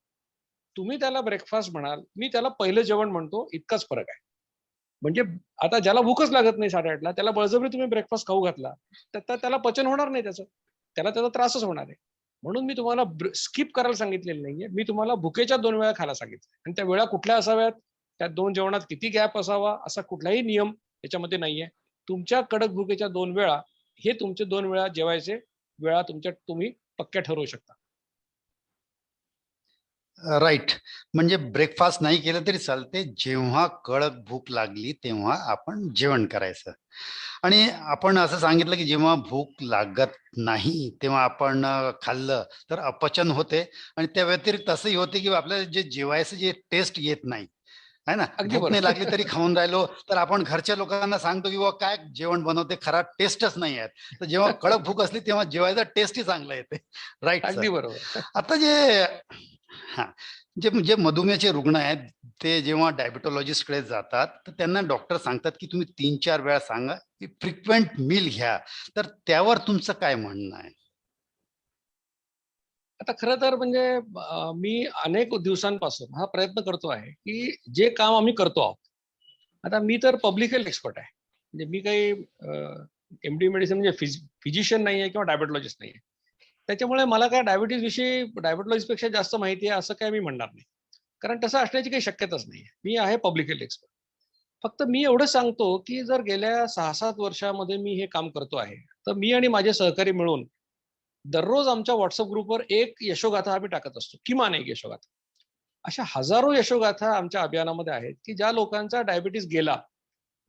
S4: तुम्ही त्याला ब्रेकफास्ट म्हणाल, मी त्याला पहिलं जेवण म्हणतो, इतकाच फरक आहे. म्हणजे आता ज्याला भूकच लागत नाही 8:30 ला, त्याला बळजबरी तुम्ही ब्रेकफास्ट खाऊ घातला तर त्याला पचन होणार नाही, त्याला त्याचा त्रासच होणार आहे. म्हणून मी तुम्हाला स्किप करायला सांगितलेलं नाहीये, मी तुम्हाला भुकेच्या 2 वेळा खायला सांगितलं. आणि त्या वेळा कुठल्या असाव्यात, त्या 2 जेवणात किती गॅप असावा असा कुठलाही नियम याच्यामध्ये नाहीये. तुमच्या कडक भुकेच्या 2 वेळा हे तुमचे 2 वेळा जेवायचे वेळा तुम्ही पक्क्या ठरवू शकता.
S1: राईट. म्हणजे ब्रेकफास्ट नाही केलं तरी चालते, जेव्हा कडक भूक लागली तेव्हा आपण जेवण करायचं. आणि आपण असं सांगितलं की जेव्हा भूक लागत नाही तेव्हा आपण खाल्लं तर अपचन होते. आणि त्या व्यतिरिक्त असंही होते की आपल्याला जे जेवायचं जे टेस्ट येत नाही आहे ना.
S4: अगदी
S1: भूक नाही
S4: बरोबर.
S1: लागली तरी खाऊन राहिलो तर आपण घरच्या लोकांना सांगतो की काय जेवण बनवते, खरा टेस्टच नाही आहे. तर जेव्हा कडक भूक असली तेव्हा जेवायचा टेस्टही चांगला येते. Right sir.
S4: अगदी बरोबर.
S1: आता हा जे मधुमेहाचे रुग्ण आहेत ते जेव्हा डायबिटॉलॉजिस्टकडे जातात तर त्यांना डॉक्टर सांगतात की तुम्ही 3-4 वेळा सांगा की फ्रिक्वेंट मील घ्या. तर त्यावर तुमचं काय म्हणणं आहे?
S4: आता खरं तर म्हणजे मी अनेक दिवसांपासून हा प्रयत्न करतो आहे की जे काम आम्ही करतो आहोत, आता मी तर पब्लिक हेल्थ एक्सपर्ट आहे, म्हणजे मी काही MD मेडिसिन म्हणजे फिजिशियन नाही आहे किंवा डायबेटॉलॉजिस्ट नाही आहे. त्याच्यामुळे मला काय डायबिटीज विषयी डायबेटॉलॉजिस्ट पेक्षा जास्त माहिती आहे असं काय मी म्हणणार नाही, कारण तसं असण्याची काही शक्यताच नाही. मी आहे पब्लिक हेल्थ एक्सपर्ट. फक्त मी एवढं सांगतो की जर गेल्या 6-7 वर्षामध्ये मी हे काम करतो आहे, तर मी आणि माझे सहकारी मिळून दररोज आमच्या व्हॉट्सअप ग्रुपवर एक यशोगाथा आम्ही टाकत असतो, किमान एक यशोगाथा. अशा हजारो यशोगाथा आमच्या अभियानामध्ये आहेत की ज्या लोकांचा डायबिटीस गेला,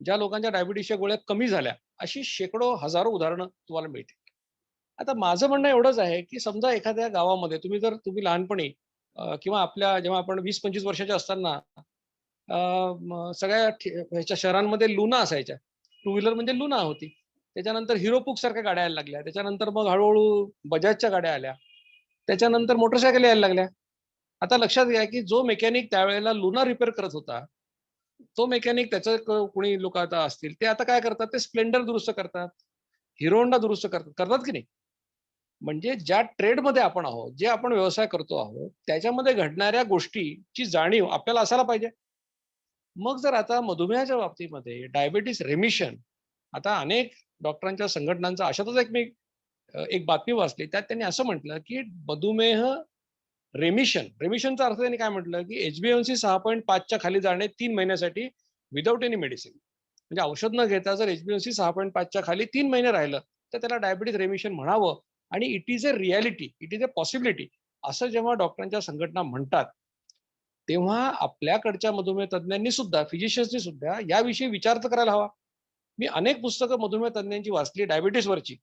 S4: ज्या लोकांच्या डायबिटीसच्या गोळ्या कमी झाल्या, अशी शेकडो हजारो उदाहरणं तुम्हाला मिळतील. आता माझं म्हणणं एवढंच आहे की समजा एखाद्या गावामध्ये तुम्ही लहानपणी किंवा आपल्या जेव्हा आपण 20-25 वर्षाचे असताना सगळ्या ह्याच्या शहरांमध्ये लुना असायच्या. 2 व्हीलर म्हणजे लुना होती. त्याच्यानंतर हिरोपुक सारख्या गाड्या यायला लागल्या. त्याच्यानंतर मग हळूहळू बजाजच्या गाड्या आल्या. त्याच्यानंतर मोटरसायकल यायला लागल्या. आता लक्षात घ्या की जो मेकॅनिक त्यावेळेला लुना रिपेअर करत होता, तो मेकॅनिक त्याचं कोणी लोक आता असतील ते आता काय करतात, ते स्प्लेंडर दुरुस्त करतात, हिरो होंडा दुरुस्त करतात की नाही. म्हणजे ज्या ट्रेडमध्ये आपण आहोत, जे आपण व्यवसाय करतो आहोत, त्याच्यामध्ये घडणाऱ्या गोष्टीची जाणीव आपल्याला असायला पाहिजे. मग जर आता मधुमेहाच्या बाबतीमध्ये डायबिटीस रेमिशन, आता अनेक डॉक्टरांच्या संघटनांचा अशातच एक मी एक बातमी वाचली, त्यात त्यांनी असं म्हटलं की मधुमेह रेमिशनचा अर्थ त्यांनी काय म्हटलं की HbA1c 6.5च्या खाली जाणे 3 महिन्यासाठी विदाऊट एनी मेडिसिन. म्हणजे औषध न घेता जर HbA1c 6.5च्या खाली 3 महिने राहिलं तर त्याला डायबिटीज रेमिशन म्हणावं. आणि it is a reality, it is a possibility असं जेव्हा डॉक्टरांच्या संघटना म्हणतात, तेव्हा आपल्याकडच्या मधुमेह तज्ज्ञांनी सुद्धा, फिजिशियन्सनी सुद्धा याविषयी विचार तर करायला हवा. मी अनेक पुस्तकं मधुमेह तज्ज्ञांची वाचली डायबिटीसवरची.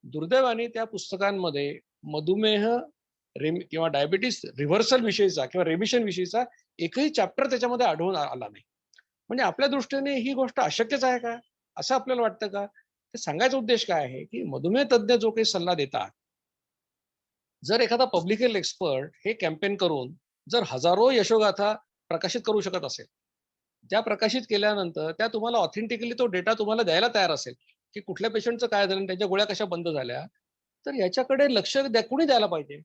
S4: दुर्दैवाने त्या पुस्तकांमध्ये मधुमेह किंवा डायबिटीस रिव्हर्सल विषयीचा किंवा रेमिशन विषयीचा एकही चॅप्टर त्याच्यामध्ये आढळून आला नाही. म्हणजे आपल्या दृष्टीने ही गोष्ट अशक्यच आहे का, असं आपल्याला वाटतं का? ते सांगायचा उद्देश काय आहे की मधुमेह तज्ज्ञ जो काही सल्ला देतात, जर एखादा पब्लिक हेल्थ एक्सपर्ट हे कॅम्पेन करून जर हजारो यशोगाथा प्रकाशित करू शकत असेल, त्या प्रकाशित केल्यानंतर त्या तुम्हाला ऑथेंटिकली तो डेटा तुम्हाला द्यायला तयार असेल की कुठल्या पेशंटचं काय झालं, त्यांच्या गोळ्या कशा बंद झाल्या, तर याच्याकडे लक्ष कुणी द्यायला पाहिजे?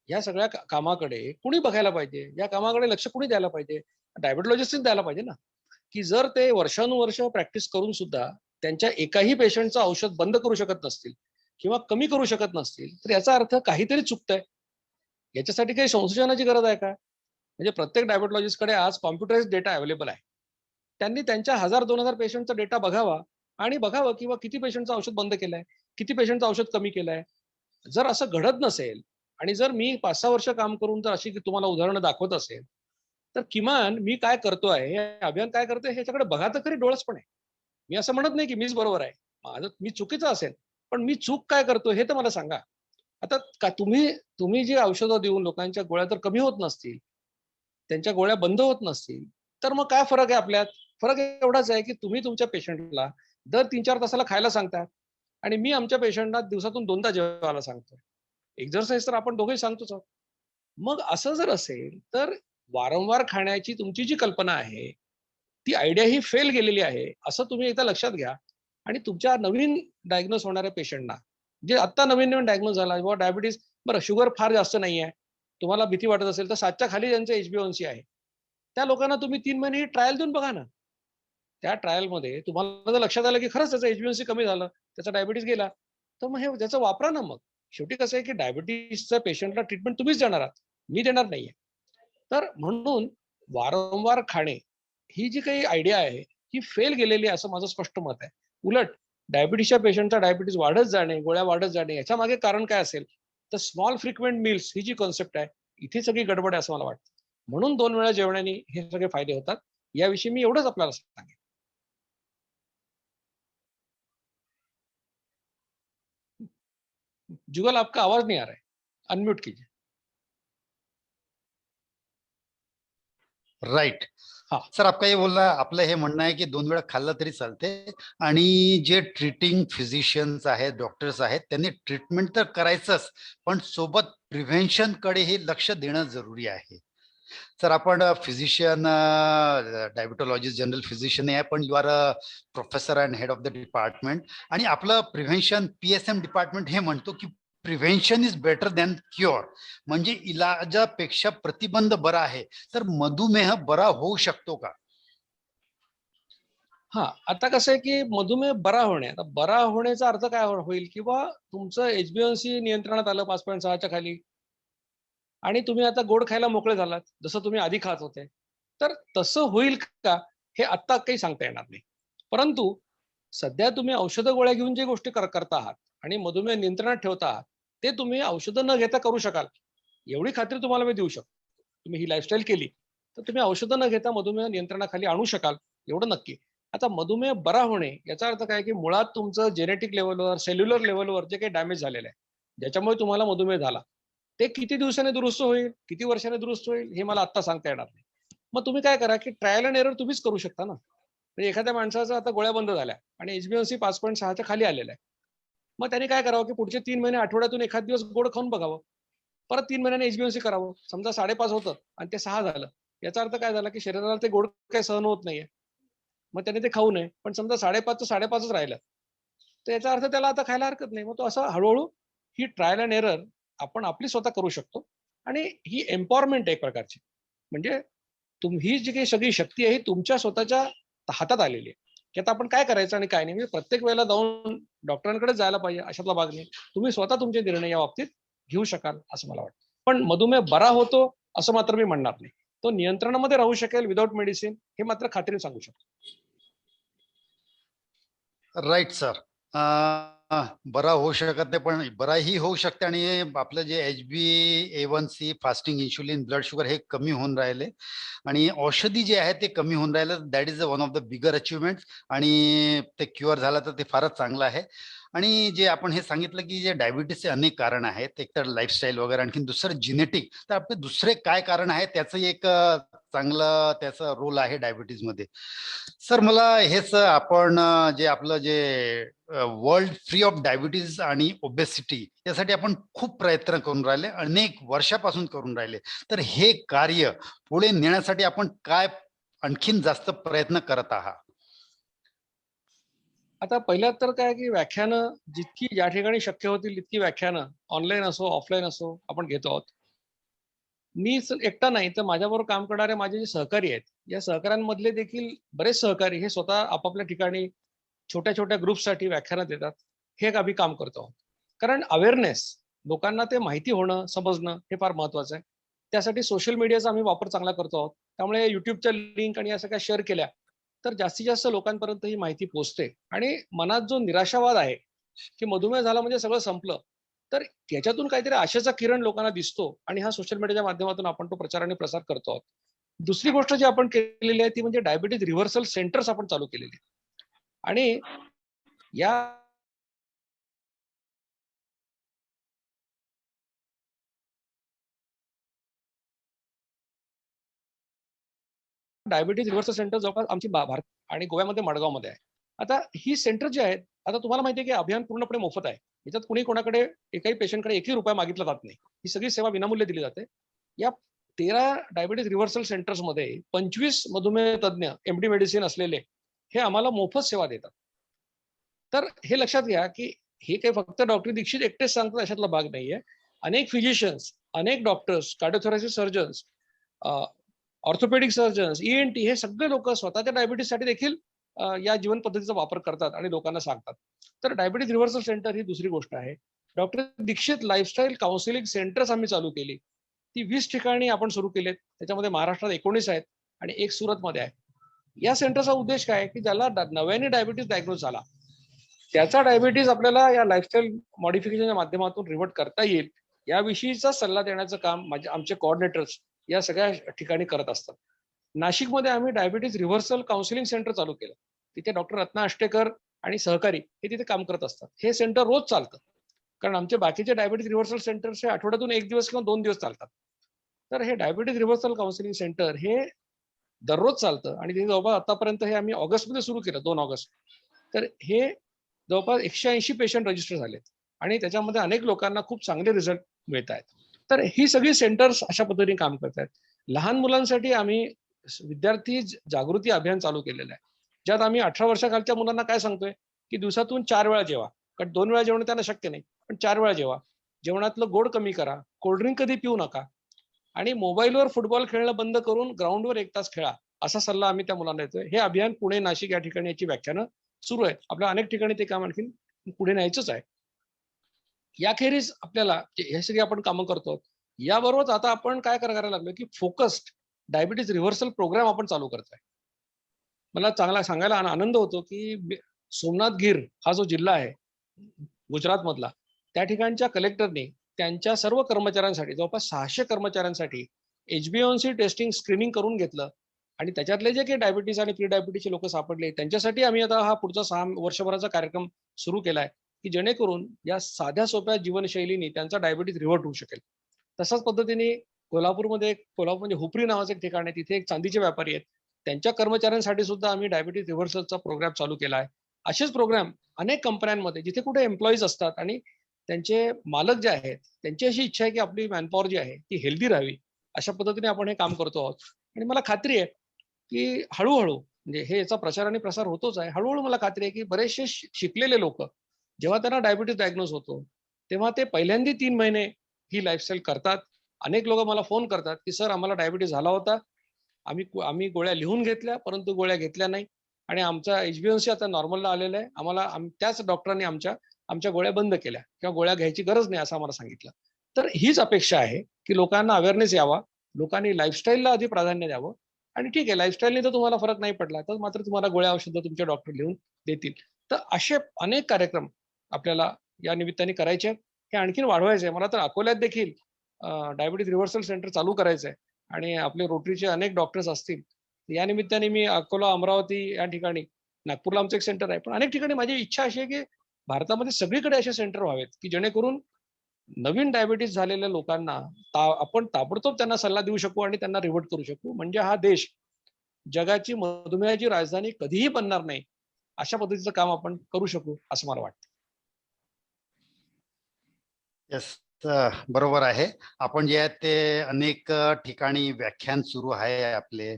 S4: या सगळ्या कामाकडे कुणी बघायला पाहिजे? या कामाकडे लक्ष कुणी द्यायला पाहिजे? डायबिटॉलॉजिस्टच द्यायला पाहिजे ना. की जर ते वर्षानुवर्ष प्रॅक्टिस करून सुद्धा त्यांच्या एकाही पेशंटचं औषध बंद करू शकत नसतील किंवा कमी करू शकत नसतील, तर याचा अर्थ काहीतरी चुकतंय. याच्यासाठी काही संशोधनाची गरज आहे का? म्हणजे प्रत्येक डायबिटॉलॉजिस्टकडे आज कॉम्प्युटराइज डेटा अवेलेबल आहे. त्यांनी त्यांच्या 1000-2000 पेशंटचा डेटा बघावा आणि बघावं किंवा किती पेशंटचं औषध बंद केलंय, किती पेशंटचं औषध कमी केलंय. जर असं घडत नसेल आणि जर मी 5-6 वर्ष काम करून जर अशी तुम्हाला उदाहरणं दाखवत असेल, तर किमान मी काय करतोय, हे अभियान काय करतोय ह्याच्याकडे बघा तर खरी डोळसपणे. मी असं म्हणत नाही की मीच बरोबर आहे, माझं मी चुकीचं असेल, पण मी चूक काय करतो हे तर मला सांगा. आता का तुम्ही जी औषधं देऊन लोकांच्या गोळ्या तर कमी होत नसतील, त्यांच्या गोळ्या बंद होत नसतील, तर मग काय फरक आहे आपल्यात? फरक एवढाच आहे की तुम्ही तुमच्या पेशंटला दर 3-4 तासाला खायला सांगता आणि मी आमच्या पेशंटला दिवसातून 2दा जेवायला सांगतो. एक्झरसाइज तर आपण दोघेही सांगतोच आहोत. मग असं जर असेल तर वारंवार खाण्याची तुमची जी कल्पना आहे, ती आयडिया ही फेल गेलेली आहे, असं तुम्ही एकदा लक्षात घ्या. आणि तुमच्या नवीन डायग्नोज होणाऱ्या पेशंटना, जे आत्ता नवीन डायग्नोज झाला किंवा डायबिटीस, बरं शुगर फार जास्त नाही आहे, तुम्हाला भीती वाटत असेल तर 7च्या खाली ज्यांचं HbA1c आहे, त्या लोकांना तुम्ही 3 महिने ही ट्रायल देऊन बघा ना. त्या ट्रायलमध्ये तुम्हाला जर लक्षात आलं की खरंच त्याचं HbA1c कमी झालं, त्याचा डायबिटीस गेला, तर मग हे त्याचं वापरा ना. मग शेवटी कसं आहे की डायबिटीसच्या पेशंटला ट्रीटमेंट तुम्हीच देणार आहात, मी देणार नाहीये. तर म्हणून वारंवार खाणे ही जी काही आयडिया आहे ही फेल गेलेली आहे, असं माझं स्पष्ट मत आहे. उलट डायबिटीसच्या पेशंटचा डायबिटीस वाढत जाणे, गोळ्या वाढत जाणे, याच्या मागे कारण काय असेल तर स्मॉल फ्रिक्वेंट मील्स ही जी कॉन्सेप्ट आहे, इथे सगळी गडबड आहे असं मला वाटतं. म्हणून 2 वेळा जेवण्याने हे सगळे फायदे होतात. याविषयी मी एवढंच आपल्याला सांगेन. जुगल, आपका आवाज नहीं आ रहा है, अनम्यूट कीजिए.
S1: राईट.
S4: हा.
S1: सर, आपका हे बोलणं, आपलं हे म्हणणं आहे की 2 वेळा खाल्लं तरी चालते आणि जे ट्रीटिंग फिजिशियन्स आहेत, डॉक्टर्स आहेत, त्यांनी ट्रीटमेंट तर करायचंच, पण सोबत प्रिव्हेन्शन कडे हे लक्ष देणं जरुरी आहे. सर, आपण फिजिशियन, डायबिटॉलॉजिस्ट, जनरल फिजिशियन आहे, पण you are a professor and head of the department. आणि आपलं प्रिव्हेन्शन PSM डिपार्टमेंट हे म्हणतो की prevention is better than cure. म्हणजे इलाजापेक्षा प्रतिबंध बरा आहे. तर मधुमेह बरा होऊ शकतो का?
S4: हा, आता कसं आहे की मधुमेह बरा होणे, आता बरा होण्याचा अर्थ काय होईल किंवा तुमचं HbA1c नियंत्रणात आलं 5.6च्या खाली आणि तुम्ही आता गोड खायला मोकळे झालात, जसं तुम्ही आधी खात होते, तर तसं होईल का हे आत्ता काही सांगता येणार नाही. परंतु सध्या तुम्ही औषधं गोळ्या घेऊन जे गोष्टी करता आहात आणि मधुमेह नियंत्रणात ठेवता आहात, ते तुम्ही औषधं न घेता करू शकाल, एवढी खात्री तुम्हाला मी देऊ शकतो. तुम्ही ही लाईफस्टाईल केली तर तुम्ही औषधं न घेता मधुमेह नियंत्रणाखाली आणू शकाल, एवढं नक्की. आता मधुमेह बरा होणे याचा अर्थ काय की मुळात तुमचं जेनेटिक लेवलवर, सेल्युलर लेवलवर जे काही डॅमेज झालेलं आहे, ज्याच्यामुळे तुम्हाला मधुमेह झाला, ते किती दिवसाने दुरुस्त होईल, किती वर्षाने दुरुस्त होईल, हे मला आत्ता सांगता येणार नाही. मग तुम्ही काय करा की ट्रायल अँड एरर तुम्हीच करू शकता ना. म्हणजे एखाद्या माणसाचा आता गोळ्या बंद झाल्या आणि HbA1c 5.6च्या खाली आलेला आहे, मग त्यांनी काय करावं की पुढचे 3 महिने आठवड्यातून एखाद दिवस गोड खाऊन बघावं, परत 3 महिन्याने HbA1c करावं. समजा 5.5 होतं आणि ते 6 झालं, याचा अर्थ काय झाला की शरीराला ते गोड काही सहन होत नाहीये, मग त्याने ते खाऊ नये. पण समजा 5.5चं 5.5च राहिलं, तर याचा अर्थ त्याला आता खायला हरकत नाही. मग तो असं हळूहळू ही ट्रायल अँड एरर आपण आपली स्वतः करू शकतो. आणि ही एम्पॉवरमेंट आहे एक प्रकारची. म्हणजे ही जी काही सगळी शक्ती आहे ही तुमच्या स्वतःच्या हातात आलेली आहे की आता आपण काय करायचं आणि काय नाही. म्हणजे प्रत्येक वेळेला जाऊन डॉक्टरांकडे जायला पाहिजे अशातला भाग नाही. तुम्ही स्वतः तुमचे निर्णय या बाबतीत घेऊ शकाल असं मला वाटतं. पण मधुमेह बरा होतो असं मात्र मी म्हणणार नाही. तो नियंत्रणामध्ये राहू शकेल विदाऊट मेडिसिन हे मात्र खात्रीने सांगू शकतो.
S1: Right sir. बरा होऊ शकत नाही पण बराही होऊ शकते आणि आपलं जे HbA1c fasting insulin blood sugar हे कमी होऊन राहिले आणि औषधी जे आहे ते कमी होऊन राहिलं. That is one of the bigger achievement आणि ते क्युअर झालं तर ते फारच चांगलं आहे. आणि जे आपण हे सांगितलं की जे डायबिटीसचे अनेक कारण आहेत, एक तर लाईफस्टाईल वगैरे, आणखी दुसरं जेनेटिक, तर आपले दुसरे काय कारण आहे त्याचं एक चांगलं त्याचा रोल आहे डायबिटीज मध्ये. सर मला हेच आपण जे आपलं जे वर्ल्ड फ्री ऑफ डायबिटीज आणि ओबेसिटी यासाठी आपण खूप प्रयत्न करून राहिले, अनेक वर्षापासून करून राहिले, तर हे कार्य पुढे नेण्यासाठी आपण काय आणखीन जास्त प्रयत्न करत आहात?
S4: आता पहिल्यात तर काय की व्याख्यानं जितकी ज्या ठिकाणी शक्य होतील तितकी व्याख्यानं ऑनलाईन असो ऑफलाईन असो आपण घेतो आहोत. मी एकटा नाही तर माझ्याबरोबर काम करणारे माझे जे सहकारी आहेत, या सहकाऱ्यांमधले देखील बरेच सहकारी हे स्वतः आपापल्या ठिकाणी छोट्या छोट्या ग्रुपसाठी व्याख्यानं देतात. हे एक आम्ही काम करतो आहोत. कारण अवेअरनेस, लोकांना ते माहिती होणं समजणं हे फार महत्वाचं आहे. त्यासाठी सोशल मीडियाचा आम्ही वापर चांगला करतो आहोत. त्यामुळे युट्यूबच्या लिंक आणि या सगळ्या शेअर केल्या तर जास्तीत जास्त लोकांपर्यंत ही माहिती पोहोचते. आणि मनात जो निराशावाद आहे की मधुमेह झाला म्हणजे सगळं संपलं, तर त्याच्यातून काहीतरी आशेचा किरण लोकांना दिसतो आणि हा सोशल मीडियाच्या माध्यमातून आपण तो प्रचार आणि प्रसार करतो आहोत. दुसरी गोष्ट जी आपण केलेली आहे ती म्हणजे डायबिटीज रिव्हर्सल सेंटर्स आपण चालू केलेली आहेत. आणि या डायबिटीज रिव्हर्सल सेंटर जवळपास आमची भारत आणि गोव्यामध्ये मडगावमध्ये आहे. आता ही सेंटर जी आहेत, आता तुम्हाला माहिती आहे की अभियान पूर्णपणे मोफत आहे. याच्यात कुणी कोणाकडे एकाही पेशंटकडे एकही रुपया मागितला जात नाही. ही सगळी सेवा विनामूल्य दिली जाते. या 13 डायबिटीज रिव्हर्सल सेंटर्समध्ये 25 मधुमेह तज्ञ MD मेडिसिन असलेले हे आम्हाला मोफत सेवा देतात. तर हे लक्षात घ्या की हे काही फक्त डॉक्टर दीक्षित एकटेच सांगतात अशातला भाग नाहीये. अनेक फिजिशियन्स, अनेक doctors, cardiothoracic surgeons, orthopaedic surgeons, ENT हे सगळे लोक स्वतःच्या डायबिटीससाठी देखील या जीवन पद्धतीचा वापर करतात आणि लोकांना सांगतात. तर डायबिटीज रिव्हर्सल सेंटर ही दुसरी गोष्ट आहे. Doctor Dikshit lifestyle counselling centres आम्ही चालू केली. ती 20 ठिकाणी आपण सुरू केलेत. त्याच्यामध्ये महाराष्ट्रात 19 आहेत आणि एक सुरतमध्ये आहे. या सेंटरचा उद्देश काय की ज्याला नव्याने डायबिटीज डायग्नोज झाला त्याचा डायबिटीज आपल्याला या लाईफस्टाईल मॉडिफिकेशनच्या माध्यमातून रिव्हर्ट करता येईल याविषयीचा सल्ला देण्याचं काम आमचे कोऑर्डिनेटर्स या सगळ्या ठिकाणी करत असतात. नाशिकमध्ये आम्ही डायबिटीज रिव्हर्सल काउन्सिलिंग सेंटर चालू केलं. तिथे डॉक्टर रत्ना अष्टेकर आणि सहकारी हे तिथे काम करत असतात. हे सेंटर रोज चालतं कारण आमचे बाकीचे डायबिटीज रिव्हर्सल सेंटर्स हे आठवड्यातून 1 दिवस किंवा 2 दिवस चालतात. तर हे डायबिटीज रिव्हर्सल काउन्सिलिंग सेंटर हे दररोज चालतं आणि ते जवळपास आतापर्यंत हे आम्ही ऑगस्टमध्ये सुरू केलं, 2 ऑगस्ट. तर हे जवळपास 180 पेशंट रजिस्टर झालेत आणि त्याच्यामध्ये अनेक लोकांना खूप चांगले रिझल्ट मिळत आहेत. तर ही सगळी सेंटर्स अशा पद्धतीने काम करत आहेत. लहान मुलांसाठी आम्ही विद्यार्थी जागृती अभियान चालू केलेलं आहे, ज्यात आम्ही 18 वर्षाखालच्या मुलांना काय सांगतोय की दिवसातून 4 वेळा जेवा. कारण 2 वेळा जेवण त्यांना शक्य नाही, पण 4 वेळा जेवा. जेवणातलं गोड कमी करा, कोल्ड्रिंक कधी पिऊ नका आणि मोबाईलवर फुटबॉल खेळणं बंद करून ग्राउंडवर 1 तास खेळा असा सल्ला आम्ही त्या मुलांना देतोय. हे अभियान पुणे, नाशिक या ठिकाणी याची व्याख्यानं सुरू आहेत. आपल्या अनेक ठिकाणी ते काम आणखी पुढे न्यायचंच आहे. याखेरीज आपल्याला हे सगळे आपण कामं करतो. याबरोबरच आता आपण काय करायला लागलो की फोकस्ड डायबिटीज रिव्हर्सल प्रोग्राम आपण चालू करतोय. मला चांगला सांगायला आनंद होतो की सोमनाथ गिर हा जो जिल्हा आहे गुजरात मधला, त्या ठिकाणच्या कलेक्टरने त्यांच्या सर्व कर्मचाऱ्यांसाठी जवळपास 600 कर्मचाऱ्यांसाठी HbA1c टेस्टिंग स्क्रीनिंग करून घेतलं आणि त्याच्यातले जे काही डायबिटीज आणि प्री डायबिटीजचे लोक सापडले त्यांच्यासाठी आम्ही आता हा पुढचा 6 वर्षभराचा कार्यक्रम सुरू केलाय की जेणेकरून या साध्या सोप्या जीवनशैलीने त्यांचा डायबिटीज रिव्हर्ट होऊ शकेल. तशाच पद्धतीने कोल्हापूर म्हणजे हुपरी नावाचं एक ठिकाण आहे, तिथे एक चांदीचे व्यापारी आहेत, त्यांच्या कर्मचाऱ्यांसाठी सुद्धा आम्ही डायबिटीज रिव्हर्सलचा प्रोग्राम चालू केला आहे. असेच प्रोग्राम अनेक कंपन्यांमध्ये जिथे कुठे एम्प्लॉईज असतात आणि त्यांचे मालक जे आहेत त्यांची अशी इच्छा आहे की आपली मॅनपॉवर जी आहे ती हेल्दी राहावी, अशा पद्धतीने आपण हे काम करतो आहोत. आणि मला खात्री आहे की हळूहळू म्हणजे हे याचा प्रचार आणि प्रसार होतोच आहे. हळूहळू मला खात्री आहे की बरेचसे शिकलेले लोक जेव्हा त्यांना डायबिटीज डायग्नोज होतो तेव्हा ते पहिल्यांदा 3 महिने ही लाईफस्टाईल करतात. अनेक लोक मला फोन करतात की सर आम्हाला डायबिटीज झाला होता, आम्ही गोळ्या लिहून घेतल्या परंतु गोळ्या घेतल्या नाही आणि आमचा HbA1c आता नॉर्मलला आलेला आहे. आम्हाला त्याच डॉक्टरांनी आमच्या गोळ्या बंद केल्या किंवा गोळ्या घ्यायची गरज नाही असं आम्हाला सांगितलं. तर हीच अपेक्षा आहे की लोकांना अवेअरनेस यावा, लोकांनी लाईफस्टाईलला आधी प्राधान्य द्यावं. आणि ठीक आहे, लाईफस्टाईलने तर तुम्हाला फरक नाही पडला तर मात्र तुम्हाला गोळ्या औषधं तुमचे डॉक्टर लिहून देतील. तर असे अनेक कार्यक्रम आपल्याला या निमित्ताने करायचे आहेत. हे आणखीन वाढवायचे आहे. मला तर अकोल्यात देखील डायबिटीज रिव्हर्सल सेंटर चालू करायचं आहे आणि आपले रोटरीचे अनेक डॉक्टर्स असतील. या निमित्ताने मी अकोला, अमरावती या ठिकाणी, नागपूरला आमचं एक सेंटर आहे, पण अनेक ठिकाणी माझी इच्छा अशी आहे की भारतामध्ये सगळीकडे असे सेंटर व्हावेत की जेणेकरून नवीन डायबिटीज झालेल्या लोकांना आपण ताबडतोब त्यांना सल्ला देऊ शकू आणि त्यांना रिव्हर्ट करू शकू. म्हणजे हा देश जगाची मधुमेहाची राजधानी कधीही बनणार नाही अशा पद्धतीचं काम आपण करू शकू असं मला वाटतं.
S1: येस, बरोबर आहे. आपण जे आहेत ते अनेक ठिकाणी व्याख्यान सुरू आहे आपले.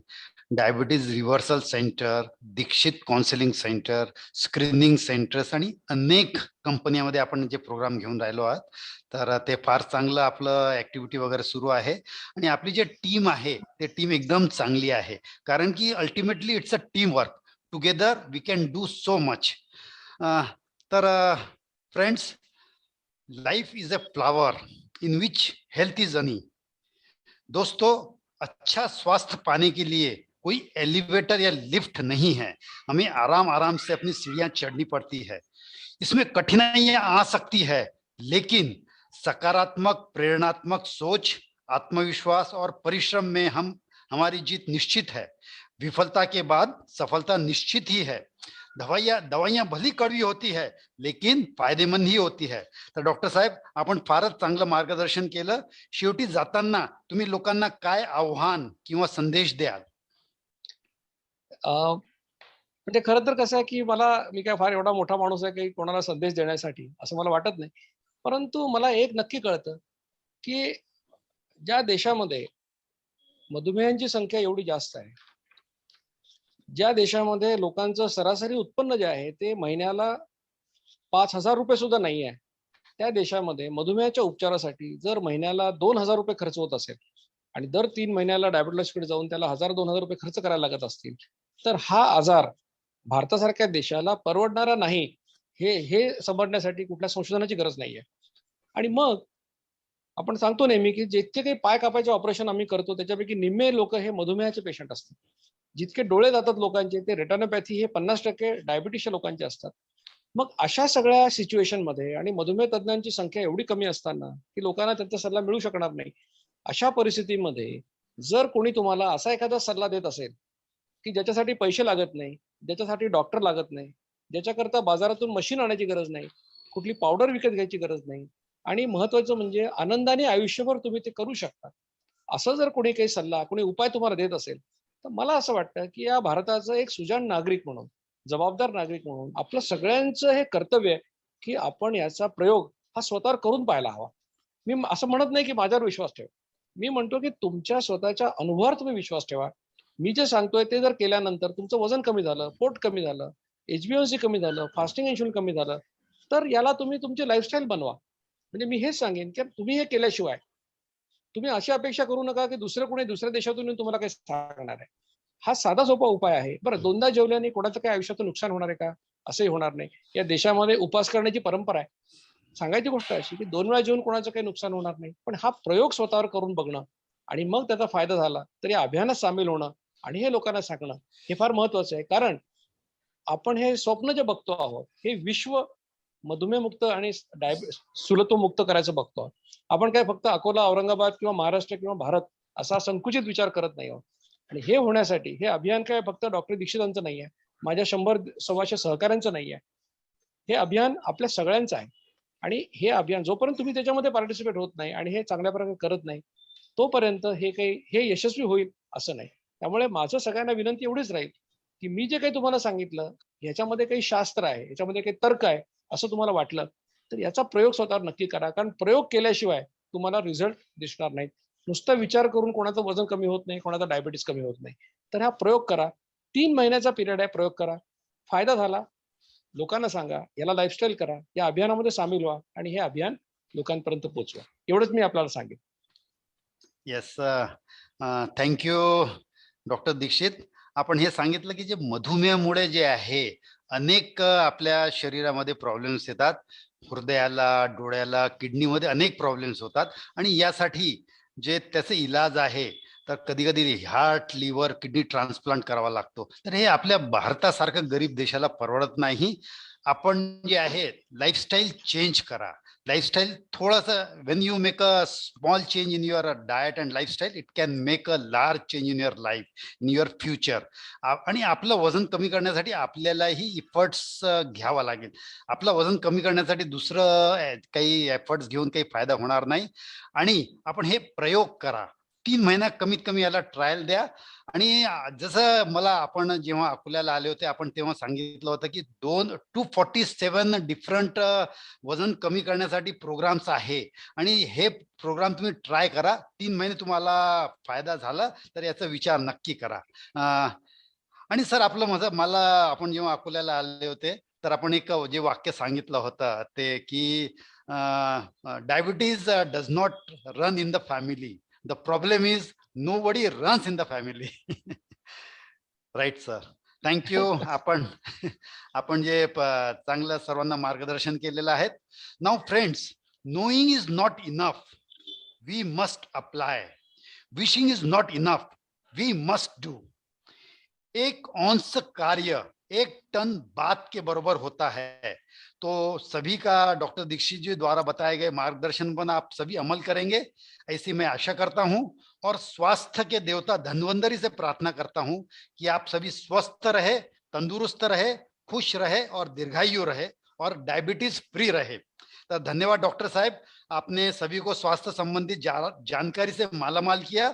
S1: Diabetes reversal centre, Dikshit counselling centre, screening centres आणि अनेक कंपन्यांमध्ये आपण जे प्रोग्राम घेऊन राहिलो आहात. तर ते फार चांगलं आपलं ऍक्टिव्हिटी वगैरे सुरू आहे. आणि आपली जे टीम आहे ते टीम एकदम चांगली आहे, कारण की ultimately it's a team work. Together we can do so much. तर friends, life is a flower in which health is honey. दोस्तों, अच्छा स्वास्थ्य पाने के लिए कोई एलिवेटर या लिफ्ट नहीं है. हमें आराम आराम से अपनी सीढ़ियां चढ़नी पड़ती है. इसमें कठिनाइयां आ सकती है, लेकिन सकारात्मक, प्रेरणात्मक सोच, आत्मविश्वास और परिश्रम में हमारी जीत निश्चित है. विफलता के बाद सफलता निश्चित ही है. दवाइयां भली कड़वी होती है, लेकिन फायदेमंद ही होती है. तर डॉक्टर साहेब, आपण फारच चांगलं मार्गदर्शन केलं. शेवटी जाताना तुम्ही लोकांना काय आव्हान किंवा संदेश द्याल?
S4: म्हणजे खरं तर कसं आहे की मी काय फार एवढा मोठा माणूस आहे की कोणाला संदेश देण्यासाठी असं मला वाटत नाही. परंतु मला एक नक्की कळतं की ज्या देशामध्ये मधुमेहांची संख्या एवढी जास्त आहे, ज्या देशामध्ये लोकांचं सरासरी उत्पन्न जे आहे ते महिन्याला 5,000 रुपये सुद्धा नाही आहे, त्या देशामध्ये मधुमेहाच्या उपचारासाठी जर महिन्याला 2,000 रुपये खर्च होत असेल आणि दर 3 महिन्याला डायबिटॉलॉजिस्टकडे जाऊन त्याला 1,000-2,000 रुपये खर्च करायला लागत असतील, तर हा आजार भारतासारख्या देशाला परवडणारा नाही हे समजण्यासाठी कुठल्या संशोधनाची गरज नाहीये. आणि मग आपण सांगतो नेहमी की जितके काही पाय कापायचे ऑपरेशन आम्ही करतो त्याच्यापैकी निम्मे लोक हे मधुमेहाचे पेशंट असतात. जितके डोळे जातात लोकांचे ते रेटिनोपॅथी हे 50% डायबिटीसच्या लोकांचे असतात. मग अशा सगळ्या सिच्युएशन मध्ये आणि मधुमेह तज्ञांची संख्या एवढी कमी असताना की लोकांना त्यांचा सल्ला मिळू शकणार नाही, अशा परिस्थितीमध्ये जर कोणी तुम्हाला असा एखादा सल्ला देत असेल की ज्याच्यासाठी पैसे लागत नाही, ज्याच्यासाठी डॉक्टर लागत नाही, ज्याच्याकरता बाजारातून मशीन आणायची गरज नाही, कुठली पावडर विकत घ्यायची गरज नाही, आणि महत्वाचं म्हणजे आनंदाने आयुष्यभर तुम्ही ते करू शकता, असं जर कोणी काही सल्ला, कोणी उपाय तुम्हाला देत असेल, तर मला असं वाटतं की या भारताचं एक सुजाण नागरिक म्हणून, जबाबदार नागरिक म्हणून आपलं सगळ्यांचं हे कर्तव्य आहे की आपण याचा प्रयोग हा स्वतःवर करून पाहायला हवा. मी असं म्हणत नाही की माझ्यावर विश्वास ठेवा, मी म्हणतो की तुमच्या स्वतःच्या अनुभवावर तुम्ही विश्वास ठेवा. मी जे सांगतोय ते जर केल्यानंतर तुमचं वजन कमी झालं, पोट कमी झालं, HbA1c कमी झालं, फास्टिंग इन्शुलिन कमी झालं, तर याला तुम्ही तुमची लाईफस्टाईल बनवा. म्हणजे मी हेच सांगेन की तुम्ही हे केल्याशिवाय तुम्ही अशी अपेक्षा करू नका की कोणी दुसऱ्या देशातून येऊन तुम्हाला काही सांगणार आहे. हा साधा सोपा उपाय आहे. बरं, 2दा जेवल्याने कोणाचं काही आयुष्याचं नुकसान होणार आहे का? असंही होणार नाही. या देशामध्ये उपास करण्याची परंपरा आहे. सांगायची गोष्ट अशी की 2 वेळा जेवून कोणाचं काही नुकसान होणार नाही. पण हा प्रयोग स्वतःवर करून बघणं आणि मग त्याचा फायदा झाला तर या अभियानात सामील होणं आणि हे लोकांना सांगणं हे फार महत्वाचं आहे. कारण आपण हे स्वप्न जे बघतो आहोत हे विश्व मधुमेहमुक्त आणि सुलत्वमुक्त करायचं बघतो. आपण काय फक्त अकोला, औरंगाबाद किंवा महाराष्ट्र किंवा भारत असा संकुचित विचार करत नाही आहोत. आणि हे होण्यासाठी हे अभियान काय फक्त डॉक्टर दीक्षितांचं नाही आहे, माझ्या 100-125 सहकाऱ्यांचं नाही आहे. हे अभियान आपल्या सगळ्यांचं आहे. आणि हे अभियान जोपर्यंत तुम्ही त्याच्यामध्ये पार्टिसिपेट होत नाही आणि हे चांगल्या प्रकारे करत नाही तोपर्यंत हे यशस्वी होईल असं नाही. त्यामुळे माझं सगळ्यांना विनंती एवढीच राहील की मी जे काही तुम्हाला सांगितलं ह्याच्यामध्ये काही शास्त्र आहे, ह्याच्यामध्ये काही तर्क आहे असं तुम्हाला वाटलं तर याचा प्रयोग स्वतःवर नक्की करा. कारण प्रयोग केल्याशिवाय तुम्हाला रिझल्ट दिसणार नाहीत. नुसता विचार करून कोणाचं वजन कमी होत नाही, कोणाचा डायबिटीस कमी होत नाही. तर हा प्रयोग करा. 3 महिन्याचा पिरियड आहे, प्रयोग करा. फायदा झाला लोकांना सांगा, याला लाईफस्टाईल करा, या अभियानामध्ये सामील व्हा आणि हे अभियान लोकांपर्यंत पोहोचवा. एवढंच मी आपल्याला सांगेन.
S1: Yes, thank you doctor Dikshit. आपण हे सांगितलं की जे मधुमेहामुळे जे आहे अनेक आपल्या शरीरामध्ये प्रॉब्लेम्स येतात, हृदयाला, डोळ्याला, किडनीमध्ये अनेक प्रॉब्लेम्स होतात आणि यासाठी जे त्याचे इलाज आहे तर कधी कधी हार्ट, लिव्हर, किडनी ट्रान्सप्लांट करावा लागतो. तर हे आपल्या भारतासारखं गरीब देशाला परवडत नाही. आपण जे आहे लाईफस्टाईल चेंज करा. लाईफस्टाईल थोडंसं, Wien you make a small change in your diet and lifestyle, it can make a large change in your life, in your future. आणि आपलं वजन कमी करण्यासाठी आपल्यालाही इफर्ट्स घ्यावा लागेल. आपलं वजन कमी करण्यासाठी दुसरं काही एफर्ट्स घेऊन काही फायदा होणार नाही. आणि आपण हे प्रयोग करा, 3 महिना कमीत कमी याला ट्रायल द्या. आणि जसं मला आपण जेव्हा अकोल्याला आले होते आपण तेव्हा सांगितलं होतं की 247 डिफरंट वजन कमी करण्यासाठी प्रोग्राम्स आहे. आणि हे प्रोग्राम तुम्ही ट्राय करा. 3 महिने तुम्हाला फायदा झाला तर याचा विचार नक्की करा. आणि सर आपलं मला आपण जेव्हा अकोल्याला आले होते तर आपण एक जे वाक्य सांगितलं होतं ते की diabetes does not run in the family, the problem is nobody runs in the family. Right sir, thank you. आपण जे चांगलं सर्वांना मार्गदर्शन केलेलं आहे. Now friends, knowing is not enough, we must apply. Wishing is not enough, we must do. एक ounce कार्य 1 ton बात के बराबर होता है. तो सभी का डॉक्टर दीक्षित जी द्वारा बताए गए मार्गदर्शन पर आप सभी अमल करेंगे ऐसी मैं आशा करता हूं. और स्वास्थ्य के देवता धन्वंतरी से प्रार्थना करता हूं कि आप सभी स्वस्थ रहे, तंदुरुस्त रहे, खुश रहे और दीर्घायु रहे और डायबिटीज फ्री रहे. तो धन्यवाद डॉक्टर साहब, आपने सभी को स्वास्थ्य संबंधी जानकारी से मालामाल किया.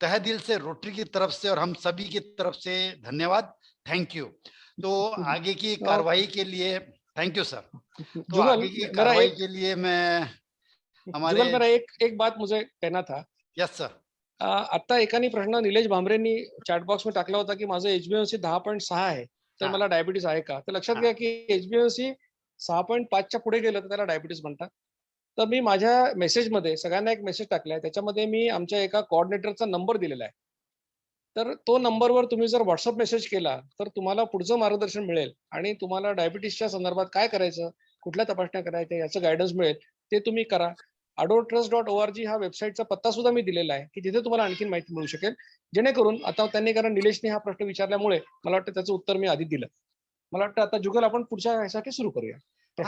S1: तहे दिल से रोटरी की तरफ से और हम सभी की तरफ से धन्यवाद. Thank you. तो आगे की कार्रवाई के लिए थैंक यू सर. तो आगे की कार्रवाई के लिए मैं हमारे
S4: जुगल, मेरा एक बात मुझे कहना था.
S1: Yes sir.
S4: आता एकाने प्रश्न निलेश भांबरेंनी चॅट बॉक्स में टाकला होता की माझं HbA1c 10.6 आहे तर मला डायबिटीज आहे का. तर लक्षात घ्या की HbA1c 6.5च्या पुढे गेलं तर त्याला डायबिटीज म्हणतात. तर मी माझ्या मेसेजमध्ये सगळ्यांना एक मेसेज टाकलाय, त्याच्यामध्ये मी आमच्या एका कोऑर्डिनेटरचा नंबर दिलेला आहे. तर तो नंबरवर तुम्ही जर व्हॉट्सअप मेसेज केला तर तुम्हाला पुढचं मार्गदर्शन मिळेल आणि तुम्हाला डायबिटीसच्या संदर्भात काय करायचं, कुठल्या तपासण्या करायच्या याचं गायडन्स मिळेल. ते तुम्ही करा. adotrust.org हा वेबसाईटचा पत्ता सुद्धा मी दिलेला आहे की तिथे तुम्हाला आणखी माहिती मिळू शकेल. जेणेकरून आता त्यांनी, कारण निलेशने हा प्रश्न विचारल्यामुळे मला वाटतं त्याचं उत्तर मी आधी दिलं. मला वाटतं आता जुगल आपण पुढच्या ह्यासाठी सुरू करूया.
S1: तर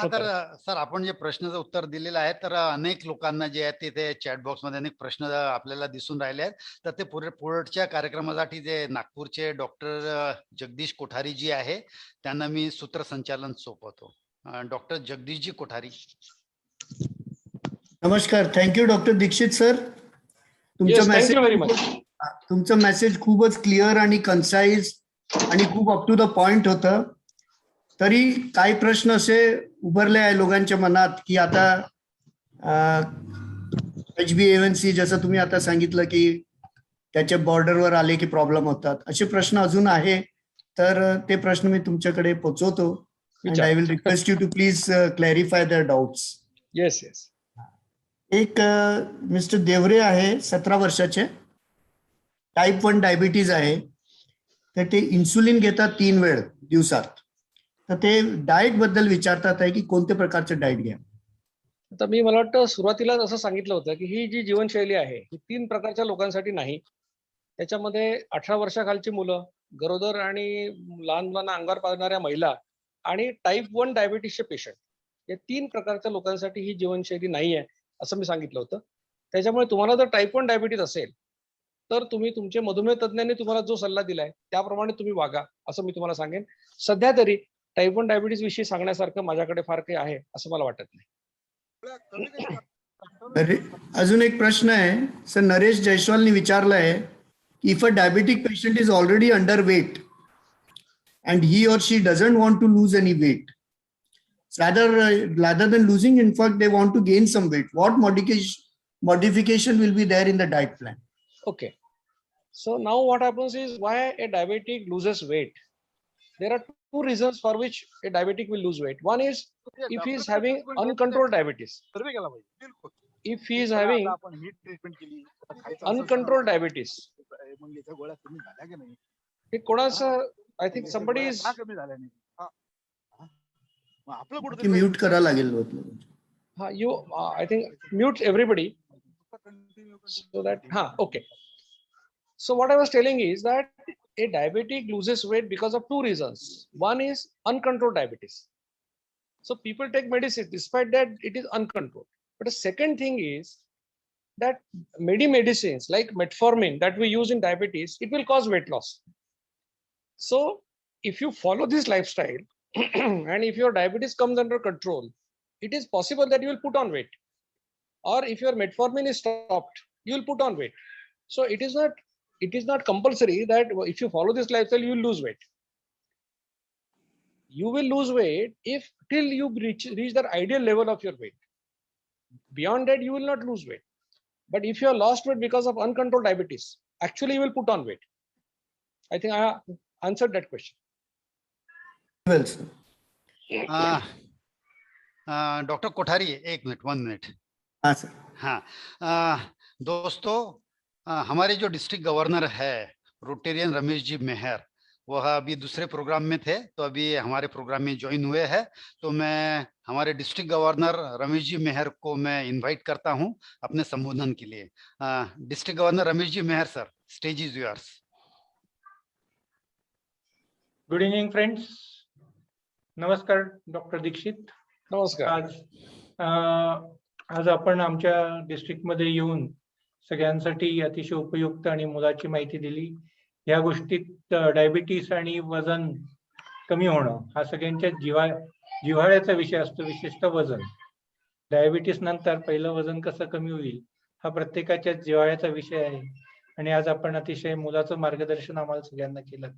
S1: सर आपण जे प्रश्नाचं उत्तर दिलेलं आहे तर अनेक लोकांना जे आहेत तिथे चॅट बॉक्स मध्ये अनेक प्रश्न आपल्याला दिसून राहिले आहेत. तर ते पुढच्या कार्यक्रमासाठी जे नागपूरचे डॉक्टर जगदीश कोठारी जी आहे त्यांना मी सूत्रसंचालन सोपवतो. डॉक्टर जगदीश जी कोठारी.
S5: नमस्कार. Thank you doctor Dikshit sir. तुमचं मेसेज खूपच क्लिअर आणि कन्साइज आणि खूप अप टू द पॉइंट होतं. तरी काही प्रश्न असे उभरले आहे लोकांच्या मनात की आता HbA1c जसं तुम्ही आता सांगितलं की त्याच्या बॉर्डरवर आले की प्रॉब्लेम होतात, असे प्रश्न अजून आहे. तर ते प्रश्न मी तुमच्याकडे पोहोचवतो. And I will request you to please clarify their doubts.
S4: Yes yes.
S5: एक मिस्टर देवरे आहे, 17 वर्षाचे, टाईप 1 डायबिटीज आहे. तर ते इन्सुलिन घेतात 3 वेळ दिवसात. तर ते डाएट बद्दल विचारतात आहे की कोणत्या प्रकारचं डाएट घ्या.
S4: आता मला वाटतं सुरुवातीला असं सांगितलं होतं की ही जी जीवनशैली आहे ही 3 प्रकारच्या लोकांसाठी नाही. त्याच्यामध्ये 18 वर्षाखालची मुलं, गरोदर आणि लहान मुलांना अंगावर पाळणाऱ्या महिला आणि टाईप 1 डायबिटीसचे पेशंट, या 3 प्रकारच्या लोकांसाठी ही जीवनशैली नाही आहे असं मी सांगितलं होतं. त्याच्यामुळे तुम्हाला जर टाईप 1 डायबिटीस असेल तर तुम्ही तुमचे मधुमेह तज्ज्ञांनी तुम्हाला जो सल्ला दिलाय त्याप्रमाणे तुम्ही वागा असं मी तुम्हाला सांगेन. सध्या तरी टाईप 1 डायबिटीस विषयी सांगण्यासारखं माझ्याकडे फार काही आहे असं मला वाटत नाही.
S5: अजून एक प्रश्न आहे सर. नरेश जयस्वालनी विचारलं आहे की if a diabetic patient is already under weight and he or she doesn't want to lose any weight, rather than losing, in fact they want to gain some weight, what modification will be there in the diet plan?
S4: Okay, so now what happens is, why a diabetic loses weight? There are 2 reasons for which a diabetic will lose weight. One is if he is having uncontrolled diabetes. If he is having uncontrolled diabetes, हे कोणाचं I think somebody is
S6: कमी झाल्या नाही आपलं
S5: की
S6: कुठे
S5: mute करावं लागेल
S4: हा you I think mute everybody so that okay, so what I was telling is that a diabetic loses weight because of two reasons. One is uncontrolled diabetes, so people take medicine despite that it is uncontrolled. But the second thing is that medicines like metformin that we use in diabetes, it will cause weight loss. So if you follow this lifestyle and if your diabetes comes under control, it is possible that you will put on weight, or if your metformin is stopped, you will put on weight. So it is not compulsory that if you follow this lifestyle you will lose weight. You will lose weight if till you reach the ideal level of your weight. Beyond that you will not lose weight. But if you are lost weight because of uncontrolled diabetes, actually you will put on weight. I think I answered that question.
S5: well, sir.
S1: Doctor Kothari, 1 minute.
S5: हाँ sir.
S1: हाँ, दोस्तों, हमारे जो district governor है Rotarian Ramesh ji Mehar, वह अभी दूसरे programme में थे, तो अभी हमारे प्रोग्राम में ज्वाइन हुए हैं. तो मैं हमारे डिस्ट्रिक्ट गवर्नर रमेश जी मेहर को मैं इनवाइट करता हूं अपने संबोधन के लिए. District governor Ramesh ji Mehar sir, stage is yours.
S7: Good evening friends. नमस्कार डॉक्टर दीक्षित.
S4: नमस्कार.
S7: आज आपण आमच्या डिस्ट्रिक्टमध्ये येऊन सगळ्यांसाठी अतिशय उपयुक्त आणि मोलाची माहिती दिली. या गोष्टीत डायबिटीस आणि वजन कमी होणं हा सगळ्यांच्या जिव्हाळ्याचा विषय असतो, विशेषतः वजन. डायबिटीस नंतर पहिलं वजन कसं कमी होईल हा प्रत्येकाच्या जिव्हाळ्याचा विषय आहे. आणि आज आपण अतिशय मोलाचं मार्गदर्शन आम्हाला सगळ्यांना केलं.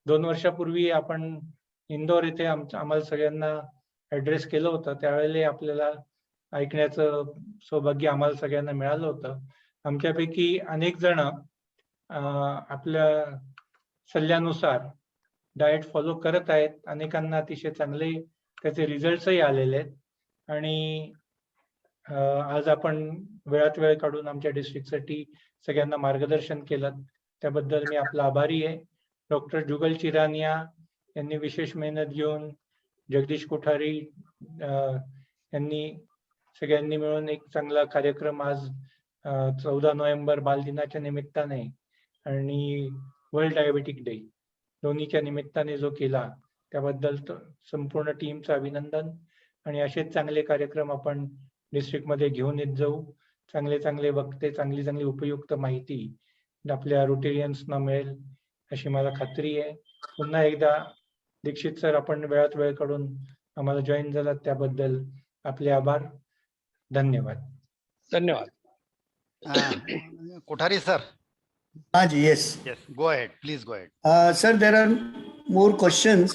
S7: 2 वर्षापूर्वी आपण इंदोर येथे आम्हाला सगळ्यांना ऍड्रेस केलं होतं. त्यावेळेला आपल्याला ऐकण्याचं सौभाग्य आम्हाला सगळ्यांना मिळालं होतं. आमच्यापैकी अनेक जण आपल्या सल्ल्यानुसार डाएट फॉलो करत आहेत. अनेकांना अतिशय चांगले त्याचे रिझल्ट्सही आलेले आहेत. आणि आज आपण वेळात वेळ काढून आमच्या डिस्ट्रिक्टसाठी सगळ्यांना मार्गदर्शन केलं, त्याबद्दल मी आपला आभारी आहे. डॉक्टर जुगल चिरानिया यांनी विशेष मेहनत घेऊन, जगदीश कोठारी यांनी सगळ्यांनी मिळून एक चांगला कार्यक्रम आज 14 नोव्हेंबर बालदिनाच्या निमित्ताने आणि वर्ल्ड डायबेटिक डे दोन्हीच्या निमित्ताने जो केला, त्याबद्दल संपूर्ण टीमचं अभिनंदन. आणि असेच चांगले कार्यक्रम आपण डिस्ट्रिक्टमध्ये घेऊन येत जाऊ. चांगले वक्ते, चांगली उपयुक्त माहिती आपल्या रोटेरियन्सना मिळेल अशी मला खात्री आहे. पुन्हा एकदा दीक्षित सर, आपण वेळात वेळ काढून आम्हाला जॉईन झालात त्याबद्दल आपले आभार. धन्यवाद.
S4: धन्यवाद.
S1: कोठारी सर.
S5: हाँ जी, yes.
S1: Yes, go ahead, please go ahead.
S5: Sir, there are more questions.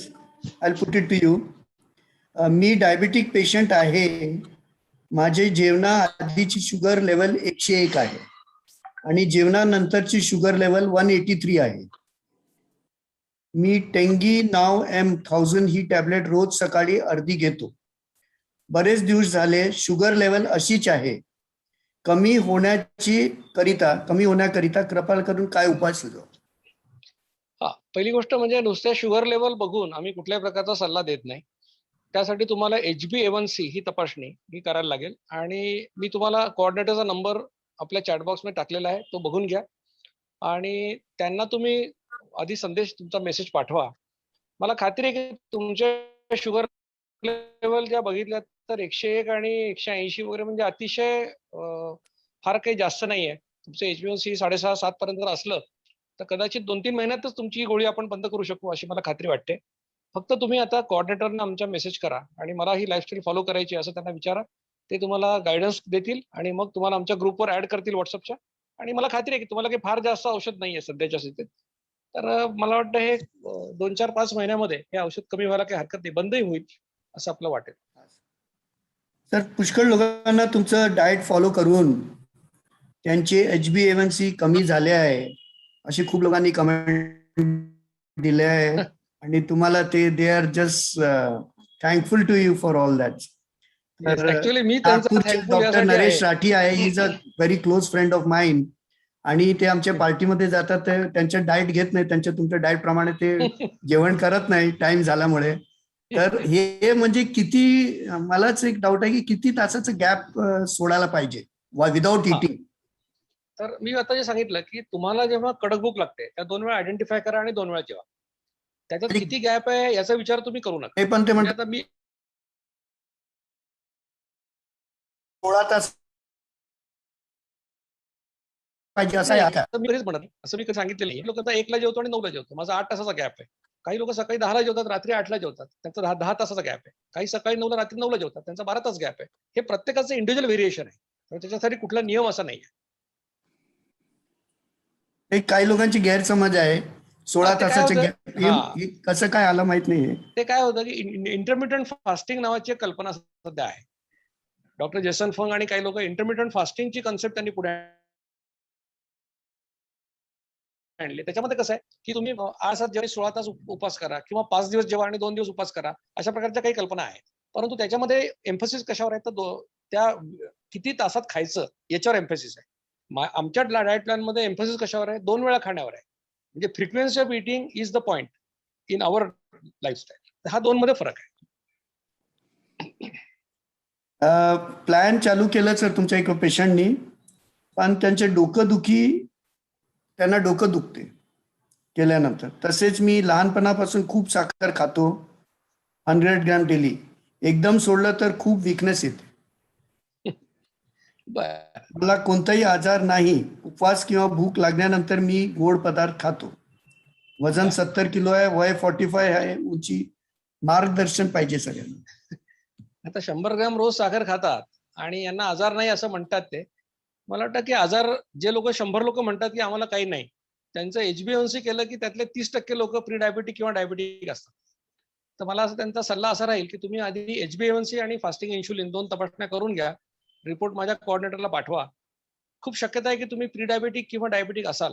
S5: I'll put it to you. Me diabetic patient आहे. माझे जेवणा आधीची शुगर लेवल 101 आहे आणि जेवणानंतरची शुगर लेवल 183 आहे. मी टेंगी नाव M1000 ही टॅबलेट रोज सकाळी अर्धी घेतो. बरेच दिवस झाले शुगर लेवल अशीच आहे. कमी होण्याकरिता कृपा करून काय उपाय सुचवा?
S4: हा, पहिली गोष्ट म्हणजे नुसत्या शुगर लेवल बघून आम्ही कुठल्याही प्रकारचा सल्ला देत नाही. त्यासाठी तुम्हाला HbA1c ही तपासणी ही करायला लागेल. आणि मी तुम्हाला कोऑर्डिनेटरचा नंबर आपल्या चॅटबॉक्समध्ये टाकलेला आहे, तो बघून घ्या आणि त्यांना तुम्ही आधी तुमचा मेसेज पाठवा. मला खात्री आहे की तुमच्या शुगर लेवल ज्या बघितल्या तर 101 आणि 180 वगैरे म्हणजे अतिशय फार काही जास्त नाहीये. तुमचं HbA1c 6.5-7 पर्यंत जर असलं तर कदाचित 2-3 महिन्यातच तुमची ही गोळी आपण बंद करू शकू अशी मला खात्री वाटते. फक्त तुम्ही आता कोऑर्डिनेटरना आमच्या मेसेज करा आणि मला ही लाईफस्टाईल फॉलो करायची असं त्यांना विचारा. ते तुम्हाला गायडन्स देतील आणि मग तुम्हाला आमच्या ग्रुपवर ऍड करतील व्हॉट्सअपच्या. आणि मला खात्री आहे की तुम्हाला काही फार जास्त औषध नाहीये सध्याच्या स्थितीत. तर मला वाटतं हे 2-4-5 महिन्यामध्ये हे औषध कमी व्हायला काही हरकत नाही, बंदही होईल असं आपलं वाटेल.
S5: सर, पुष्कळ लोकांना तुमचं डाएट फॉलो करून त्यांचे HbA1c कमी झाले आहे अशी खूप लोकांनी कमेंट दिले आहे आणि तुम्हाला they are just thankful to you for all that.
S4: Actually मी
S5: डॉक्टर नरेश राठी आहे. He is a very close friend of mine आणि ते आमच्या पार्टीमध्ये जातात, ते त्यांच्या डाएट घेत नाही, त्यांच्या तुमच्या डाएट प्रमाणे ते जेवण करत नाही टाइम झाल्यामुळे. तर हे म्हणजे किती, मलाच एक डाऊट आहे की किती तासाचं गॅप सोडायला पाहिजे विदाउट इटिंग.
S4: तर मी आता जे सांगितलं की तुम्हाला जेव्हा कडक भूक लागते त्या 2 वेळा आयडेंटिफाय करा आणि 2 वेळा जेवा. त्याच्यात किती गॅप आहे याचा विचार तुम्ही करू नका.
S5: ते पण ते
S4: म्हणजे
S5: म्हणतात
S4: आता मी
S5: 16 तास पाहिजे असं आहे आता.
S4: असं मी कधीच म्हणत नाही. असं मी कधी सांगितलेलं नाही. लोक आता 1 ला जेवतो आणि 9 ला जेवतो. माझा 8 तासाचा गॅप आहे. काही लोक सकाळी 10 ला जेवतात, रात्री 8 ला जेवतात, त्यांचा 10 तासाचा गॅप आहे. काही सकाळी 9 ला, रात्री 9 ला जेवतात, त्यांचा 12 तास गॅप आहे. हे प्रत्येकाचं इंडिव्हिज्युअल व्हेरिएशन आहे. तर त्याच्यासाठी कुठला नियम असा नाही.
S5: एक काही लोकांची गैरसमज आहे 16
S4: ते काय
S5: तासाचं
S4: होतं?
S5: गॅप, हे कसं काय आलं माहित नाहीये.
S4: ते काय होतं की इंटरमिटंट फास्टिंग नावाची एक कल्पना सध्या आहे. डॉक्टर जेसन फंग आणि काही लोक इंटरमिटंट फास्टिंगची कन्सेप्ट त्यांनी पुढे आणली. त्याच्यामध्ये कसं आहे की तुम्ही 8 तास जेव्हा 16 तास उपवास करा किंवा 5 दिवस जेव्हा आणि 2 दिवस उपवास करा, अशा प्रकारच्या काही कल्पना आहेत. परंतु त्याच्यामध्ये एम्फसिस कशावर आहे तर त्या किती तासात खायचं याच्यावर एम्फसिस आहे. आमच्या डाएट प्लॅन मध्ये एम्फसिस कशावर आहे? 2 वेळा खाण्यावर आहे. म्हणजे frequency of eating is the point in our lifestyle. हा 2 मध्ये फरक आहे.
S5: प्लॅन चालू केलं सर तुमच्या एका पेशंटनी, पण त्यांचे त्यांना डोकं दुखते केल्यानंतर. तसेच मी लहानपणापासून खूप साखर खातो, 100 ग्रॅम डेली. एकदम सोडलं तर खूप विकनेस येते. मला कोणताही आजार नाही. उपवास किंवा भूक लागल्यानंतर मी गोड पदार्थ खातो. वजन 70 किलो आहे, वय 45 आहे, उंची. मार्गदर्शन पाहिजे सगळ्यांना.
S4: आता 100 ग्रॅम रोज साखर खातात आणि यांना आजार नाही असं म्हणतात ते. मला वाटतं की आजार जे लोक 100 लोक म्हणतात की आम्हाला काही नाही, त्यांचं HbA1c केलं की त्यातले 30% लोक प्री डायबिटिक किंवा डायबिटिक असतात. तर मला असं त्यांचा सल्ला असा राहील की तुम्ही आधी HbA1c आणि फास्टिंग इन्शुलिन 2 तपासण्या करून घ्या. रिपोर्ट माझ्या कोऑर्डिनेटरला पाठवा. खूप शक्यता आहे की तुम्ही प्री डायबिटिक किंवा डायबिटिक असाल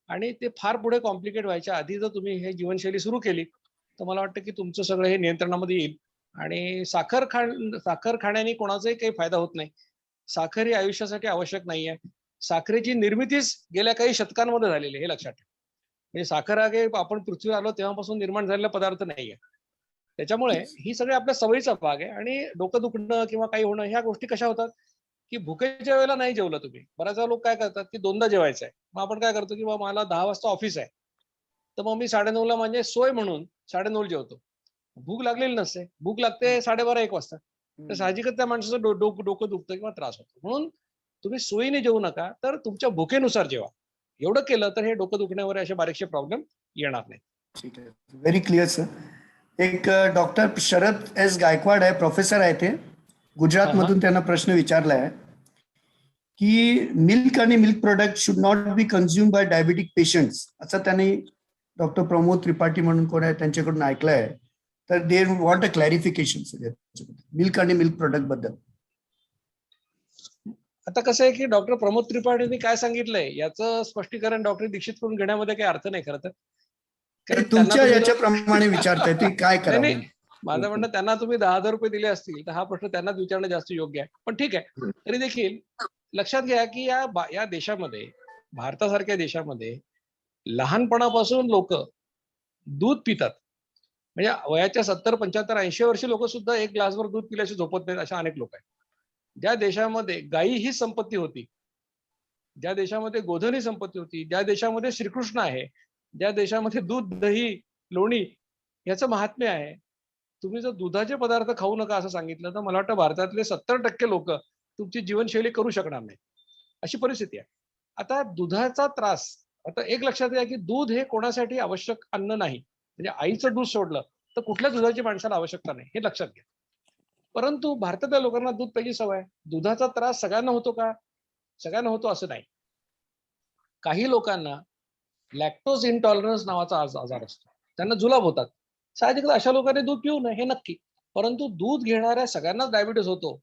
S4: आणि ते फार पुढे कॉम्प्लिकेट व्हायच्या आधी जर तुम्ही हे जीवनशैली सुरू केली तर मला वाटतं की तुमचं सगळं हे नियंत्रणामध्ये येईल. आणि साखर खाण्याने कोणाचाही काही फायदा होत नाही. साखर ही आयुष्यासाठी आवश्यक नाहीये. साखरेची निर्मितीच गेल्या काही शतकांमध्ये झालेली आहे, हे लक्षात ठेवा. म्हणजे साखर हा काही आपण पृथ्वीवर आलो तेव्हापासून निर्माण झालेला पदार्थ नाहीये. त्याच्यामुळे ही सगळी आपल्या सवयीचा भाग आहे. आणि डोकं दुखणं किंवा काही होणं ह्या गोष्टी कशा होतात की भुकेच्या वेळेला नाही जेवलं तुम्ही. बऱ्याच वेळा लोक काय करतात की 2दा जेवायचं आहे. मग आपण काय करतो की बाबा मला 10 वाजता ऑफिस आहे, तर मग मी 9:30 ला म्हणजे सोय म्हणून 9:30 जेवतो. भूक लागलेली नसते, भूक लागते 12:30-1 वाजता. तर साहजिकच त्या माणसाचं डोकं दुखतं किंवा त्रास होतो. म्हणून तुम्ही सोयीने जेवू नका, तर तुमच्या भुकेनुसार जेवा. एवढं केलं तर हे डोकं दुखण्यावर असे बारीकशे प्रॉब्लेम येणार नाही.
S5: ठीक आहे, व्हेरी क्लिअर सर. एक डॉक्टर शरद एस गायकवाड आहे, प्रोफेसर आहे, ते गुजरात मधून त्यांना प्रश्न विचारला आहे की मिल्क आणि milk product should not be consume by diabetic patients, असं त्यांनी डॉक्टर प्रमोद त्रिपाठी म्हणून कोण आहे त्यांच्याकडून ऐकलं आहे. तर they want a clarification milk आणि मिल्क प्रोडक्ट बद्दल.
S4: आता कसं आहे की डॉक्टर प्रमोद त्रिपाठींनी काय सांगितलंय याचं स्पष्टीकरण डॉक्टर दीक्षित करून घेण्यामध्ये काही अर्थ नाही. खरं तर
S5: तुमच्या याच्याप्रमाणे विचारताय ते काय करावं.
S4: माझं म्हणणं त्यांना तुम्ही 10,000 रुपये दिले असतील तर हा प्रश्न त्यांनाच विचारणं जास्त योग्य आहे. पण ठीक आहे, तरी देखील लक्षात घ्या की या देशामध्ये, भारतासारख्या देशामध्ये लहानपणापासून लोक दूध पितात. म्हणजे वयाच्या 70, 75, 80 वर्षी लोक सुद्धा 1 ग्लासभर दूध पिल्याशी झोपत नाहीत, अशा अनेक लोक आहेत. ज्या देशामध्ये गायी ही संपत्ती होती, ज्या देशामध्ये गोधन ही संपत्ती होती, ज्या देशामध्ये श्रीकृष्ण आहे, ज्या देशामध्ये दूध, दही, लोणी याचं महात्म्य आहे, तुम्ही जर दुधाचे पदार्थ खाऊ नका असं सांगितलं तर मला वाटतं भारतातले 70% लोक तुमची जीवनशैली करू शकणार नाही, अशी परिस्थिती आहे. आता दुधाचा त्रास, आता एक लक्षात घ्या की दूध हे कोणासाठी आवश्यक अन्न नाही. म्हणजे आईचं दूध सोडलं तर कुठल्या दुधाची माणसाला आवश्यकता नाही, हे लक्षात घ्या. परंतु भारतातल्या लोकांना दूध प्यायची सवय आहे. दुधाचा त्रास सगळ्यांना होतो का? सगळ्यांना होतो असं नाही. काही लोकांना लॅक्टोज इंटॉलरन्स नावाचा आजार असतो, त्यांना जुलाब होतात. साहजिकच अशा लोकांनी दूध पिऊ नये, हे नक्की. परंतु दूध घेणाऱ्या सगळ्यांनाच डायबिटीस होतो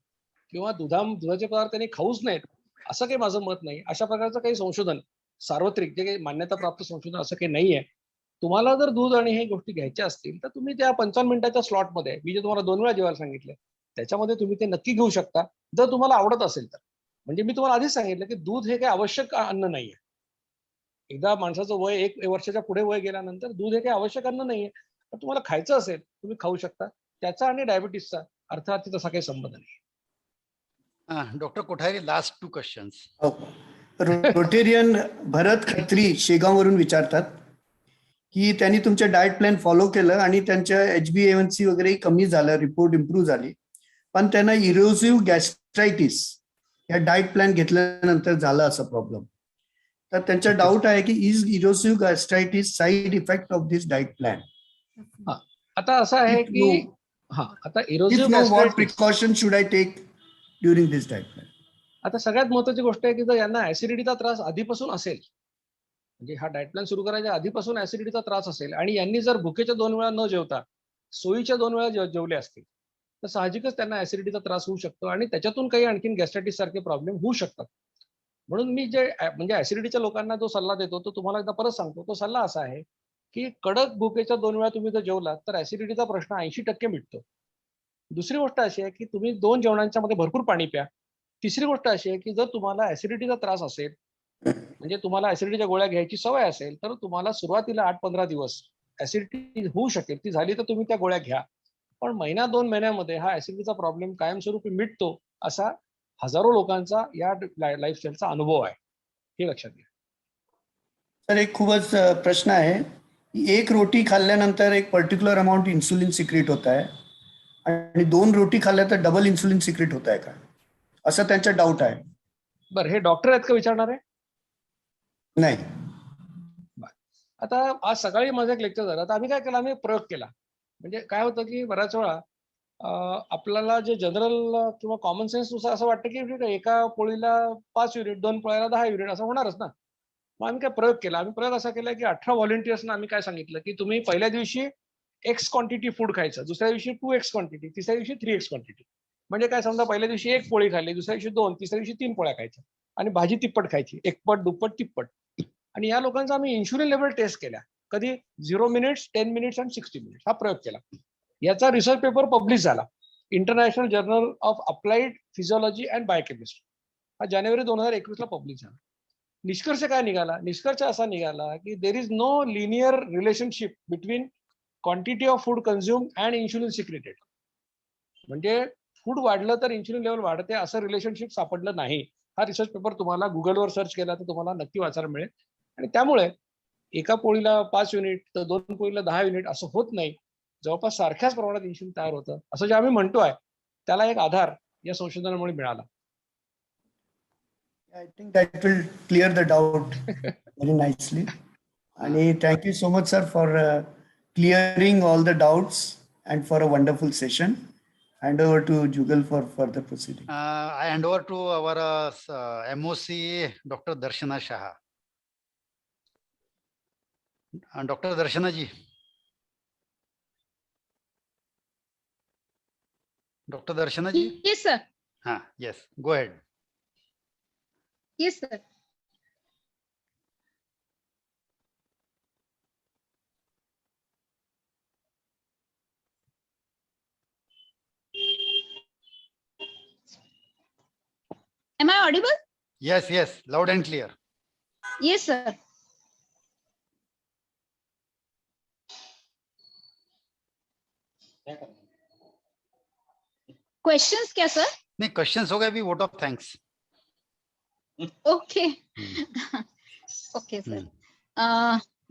S4: किंवा दुधाचे पदार्थ त्यांनी खाऊच नाहीत असं काही माझं मत नाही. अशा प्रकारचं काही संशोधन सार्वत्रिक जे काही मान्यताप्राप्त संशोधन असं काही नाहीये. तुम्हाला जर दूध आणि हे गोष्टी घ्यायच्या असतील तर तुम्ही त्या 55 मिनिटाच्या स्लॉटमध्ये, मी जे तुम्हाला 2 वेळा जेवायला सांगितलं त्याच्यामध्ये तुम्ही ते नक्की घेऊ शकता, जर तुम्हाला आवडत असेल तर. म्हणजे मी तुम्हाला आधीच सांगितलं की दूध हे काही आवश्यक अन्न नाहीये. एकदा माणसाचं वय 1 वर्षाच्या पुढे वय गेल्यानंतर दूध हे काही आवश्यक अन्न नाहीये. तर तुम्हाला खायचं असेल तुम्ही खाऊ शकता. त्याचा आणि डायबिटीसचा अर्थात तसा काही संबंध नाही.
S1: Doctor Kothari, last 2 questions.
S5: Rotarian Bharat Khatri शेगाववरून विचारतात की त्यांनी तुमचं डाएट प्लॅन फॉलो केलं आणि त्यांच्या HbA1c वगैरे कमी झालं, रिपोर्ट इम्प्रूव्ह झाली, पण त्यांना इरोसिव्ह गॅस्ट्रायटिस या डाएट प्लॅन घेतल्यानंतर झाला असा प्रॉब्लेम. तर त्यांचा डाऊट आहे की is erosive gastritis side effect of this diet plan?
S4: आता असं आहे की आता erosive
S5: what
S4: gastritis,
S5: precaution should I take during this diet plan?
S4: आता सगळ्यात महत्त्वाची गोष्ट आहे की जर यांना ऍसिडिटीचा त्रास आधीपासून असेल, म्हणजे हा डाएट प्लॅन सुरू करायच्या आधीपासून ऍसिडिटीचा त्रास असेल आणि यांनी जर भुकेच्या 2 वेळा न जेवता सोयीच्या 2 वेळा जेवले असतील तर साहजिकच त्यांना ऍसिडिटीचा त्रास होऊ शकतो आणि त्याच्यातून काही आणखीन गॅस्ट्रायटिस सारखे प्रॉब्लेम होऊ शकतात. म्हणून मी जे म्हणजे ऍसिडिटीच्या लोकांना जो सल्ला देतो तो तुम्हाला एकदा परत सांगतो. तो सल्ला असा आहे की कडक भुकेच्या 2 वेळा तुम्ही जर जेवलात तर ऍसिडिटीचा प्रश्न 80% मिटतो. दुसरी गोष्ट अशी आहे की तुम्ही 2 जेवणांच्या मध्ये भरपूर पाणी प्या. तिसरी गोष्ट अशी आहे की जर तुम्हाला ऍसिडिटीचा त्रास असेल, म्हणजे तुम्हाला ऍसिडिटीच्या गोळ्या घ्यायची सवय असेल, तर तुम्हाला सुरुवातीला 8-15 दिवस ऍसिडिटी होऊ शकेल. ती झाली तर तुम्ही त्या गोळ्या घ्या, पण 1-2 महिन्यामध्ये हा ऍसिडिटीचा प्रॉब्लेम कायमस्वरूपी मिटतो असा हजारो लोकांचा या लाईफस्टाईलचा अनुभव आहे. हे लक्षात घ्या.
S5: तर एक खूपच प्रश्न आहे. एक रोटी खाल्ल्यानंतर एक पर्टिक्युलर अमाऊंट इन्सुलिन सिक्रेट होत आहे आणि 2 रोटी खाल्ल्या तर डबल इन्सुलिन सिक्रेट होत आहे का, असं त्यांचा डाऊट आहे.
S4: बरं, हे डॉक्टर आहेत का विचारणार आहे?
S5: नाही.
S4: आता आज सकाळी माझं एक लेक्चर झालं. आता आम्ही काय केलं, आम्ही प्रयोग केला. म्हणजे काय होतं की बऱ्याच वेळा आपल्याला जे जनरल किंवा कॉमन सेन्स नुसार असं वाटतं की एका पोळीला 5 युनिट, 2 पोळ्याला 10 युनिट असं होणारच ना. मग आम्ही काय प्रयोग केला, आम्ही प्रयोग असा केला की 18 व्हॉलेंटियर्सना आम्ही काय सांगितलं की तुम्ही पहिल्या दिवशी X क्वांटिटी फूड खायचं, दुसऱ्या दिवशी 2X क्वांटिटी, तिसऱ्या दिवशी 3X क्वांटिटी. म्हणजे काय, समजा पहिल्या दिवशी 1 पोळी खाल्ली, दुसऱ्या दिवशी 2, तिसऱ्या दिवशी 3 पोळ्या खायच्या आणि भाजी तिप्पट खायची, 1 पट 2 पट तिप्पट. आणि या लोकांचा आम्ही इन्शुलिन लेवल टेस्ट केल्या. कधी 0 मिनिट्स, 10 मिनिट्स आणि 60 मिनिट्स हा प्रयोग केला. याचा रिसर्च पेपर पब्लिश झाला international journal of applied physiology and biochemistry. हा जानेवारी 2021 ला पब्लिश झाला. निष्कर्ष काय निघाला? निष्कर्ष असा निघाला की there is no linear relationship between quantity of food consume and insulin secreted. म्हणजे फूड वाढलं तर इन्शुलिन लेवल वाढते असं रिलेशनशिप सापडलं नाही. हा रिसर्च पेपर तुम्हाला गुगलवर सर्च केला तर तुम्हाला नक्की वाचायला मिळेल. आणि त्यामुळे एका पोळीला 5 युनिट तर 2 पोळीला 10 युनिट असं होत नाही. जवळपास सारख्याच प्रमाणात इन्शुलिन तयार होतं असं जे आम्ही म्हणतोय त्याला एक आधार या संशोधनामुळे मिळाला.
S5: I think that will clear the doubt very nicely. And thank you so much, sir, for clearing all the doubts and for a wonderful session. Hand over to Jugal for further proceeding.
S1: I hand over to our MOC, Dr. Darshana Shah. Dr. Darshana ji. Dr. Darshana ji.
S2: Yes, sir.
S1: Yes, go ahead.
S2: Yes, sir. Am I audible?
S1: Yes, loud and clear.
S2: Yes, sir. Questions क्या sir?
S1: नहीं, questions हो गए अभी. Vote of thanks.
S2: Okay. Okay, sir.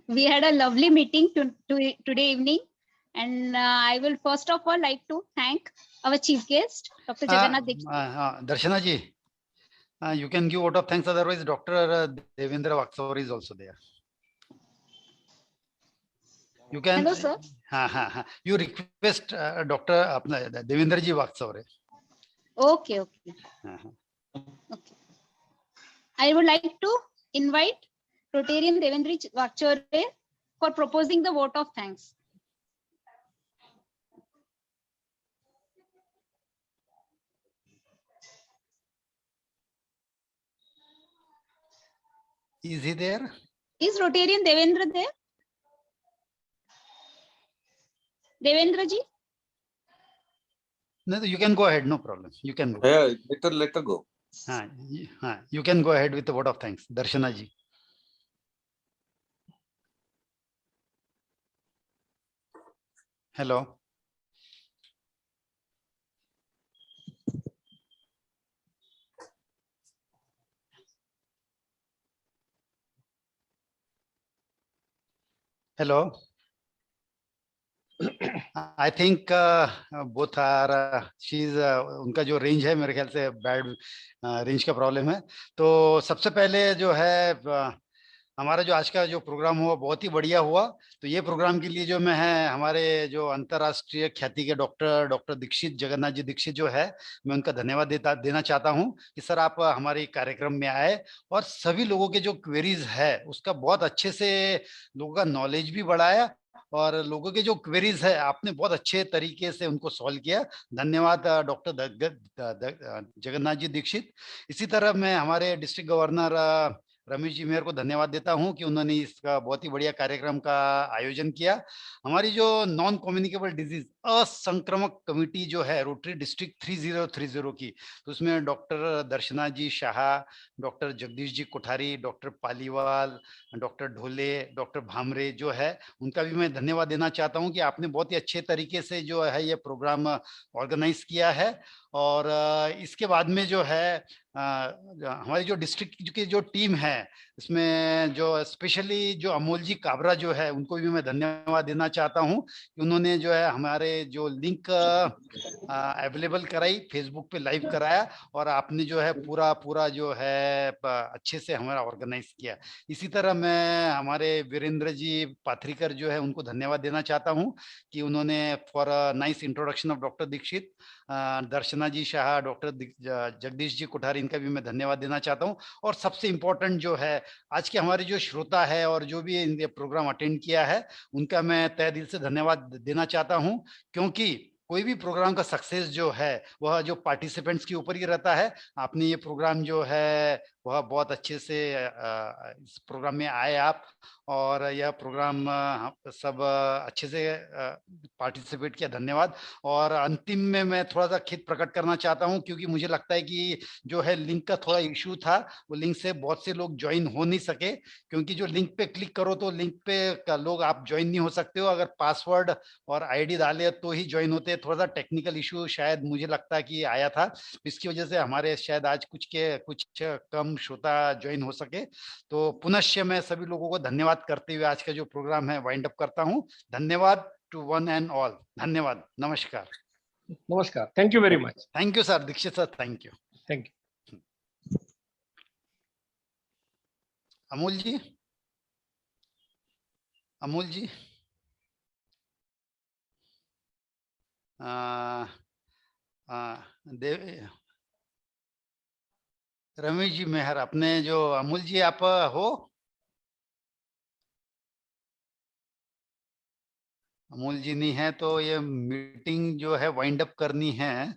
S2: We had a lovely meeting today evening, and I will first of all like to thank our chief guest, Dr. Jagannath Dikshit.
S1: Darshana ji, you can give vote of thanks. Otherwise, Dr. Devendra Vaksawar is also there. You can.
S2: Hello, sir.
S1: You request Dr. Devendra ji Vaksawar.
S2: Okay. Okay. I would like to invite Rotarian Devendra Vaksawar for proposing the vote of thanks.
S1: Is he there?
S2: Is Rotarian Devendra there? Devendra ji?
S1: No, you can go ahead. No problem. You can go.
S6: Yeah, let her go.
S1: You can go ahead with the vote of thanks. Darshana ji. Hello. Hello. I think both are she's उनका जो range है मेरे ख्याल से bad range का problem है। तो सबसे पहले जो है हमारा जो आज का जो प्रोग्राम हुआ बहुत ही बढ़िया हुआ। तो ये प्रोग्राम के लिए जो मैं है हमारे जो अंतर्राष्ट्रीय ख्याति के डॉक्टर दीक्षित, जगन्नाथ जी दीक्षित जो है, मैं उनका धन्यवाद देना चाहता हूँ कि सर आप हमारे कार्यक्रम में आए और सभी लोगों के जो क्वेरीज है उसका बहुत अच्छे से लोगों का नॉलेज भी बढ़ाया और लोगों के जो क्वेरीज है आपने बहुत अच्छे तरीके से उनको सॉल्व किया। धन्यवाद डॉक्टर जगन्नाथ जी दीक्षित। इसी तरह मैं हमारे डिस्ट्रिक्ट गवर्नर रमेश जी मेहर को धन्यवाद देता हूं कि उन्होंने इसका बहुत ही बढ़िया कार्यक्रम का आयोजन किया। हमारी जो नॉन कम्युनिकेबल डिजीज असंक्रामक कमेटी जो है रोटरी डिस्ट्रिक्ट 3030 की, तो उसमें doctor Darshana ji Shah, doctor Jagdish ji Kothari, doctor Paliwal, doctor Dhole, doctor Bhamre जो है, उनका भी मैं धन्यवाद देना चाहता हूं कि आपने बहुत ही अच्छे तरीके से जो है ये प्रोग्राम ऑर्गेनाइज किया है। और इसके बाद में जो है हमारी जो डिस्ट्रिक्ट की जो टीम है इसमें जो स्पेशली जो अमोल जी काबरा जो है उनको भी मैं धन्यवाद देना चाहता हूं कि उन्होंने जो है हमारे जो लिंक अवेलेबल कराई, फेसबुक पे लाइव कराया और आपने जो है पूरा जो है अच्छे से हमारा ऑर्गेनाइज किया। इसी तरह मैं हमारे वीरेंद्र जी पाथरीकर जो है उनको धन्यवाद देना चाहता हूं कि उन्होंने for nice introduction of doctor Dixit, Darshana ji Shah, doctor Jagdish ji Kothari, इनका भी मैं धन्यवाद देना चाहता हूं। और सबसे इम्पोर्टेंट जो है आज के हमारे जो श्रोता है और जो भी इन प्रोग्राम अटेंड किया है उनका मैं तहे दिल से धन्यवाद देना चाहता हूं, क्योंकि कोई भी प्रोग्राम का सक्सेस जो है वह जो पार्टिसिपेंट्स के ऊपर ही रहता है। आपने ये प्रोग्राम जो है वह बहुत अच्छे से इस प्रोग्राम में आए आप और यह प्रोग्राम सब अच्छे से पार्टिसिपेट किया, धन्यवाद। और अंतिम में मैं थोड़ा सा खेद प्रकट करना चाहता हूं क्योंकि मुझे लगता है कि जो है लिंक का थोड़ा इशू था, वो लिंक से बहुत से लोग ज्वाइन हो नहीं सके, क्योंकि जो लिंक पे क्लिक करो तो लिंक पे लोग आप ज्वाइन नहीं हो सकते हो, अगर पासवर्ड और आईडी डाले तो ही ज्वाइन होते। थोड़ा सा टेक्निकल इशू शायद मुझे लगता है कि आया था, इसकी वजह से हमारे शायद आज कुछ कम श्रोता ज्वाइन हो सके। तो पुनश्च मैं सभी लोगों को धन्यवाद करते हुए आज का जो प्रोग्राम है वाइंड अप करता हूं। धन्यवाद टू वन एंड ऑल। धन्यवाद, नमस्कार।
S4: नमस्कार, thank you very much.
S1: Thank you sir, Dixit sir, thank you.
S4: Thank you.
S1: Amol ji, Amol ji, Ramesh ji Meher, अपने जो अमोल जी आप हो? अमोल जी नहीं है तो ये मीटिंग जो है वाइंड अप करनी है,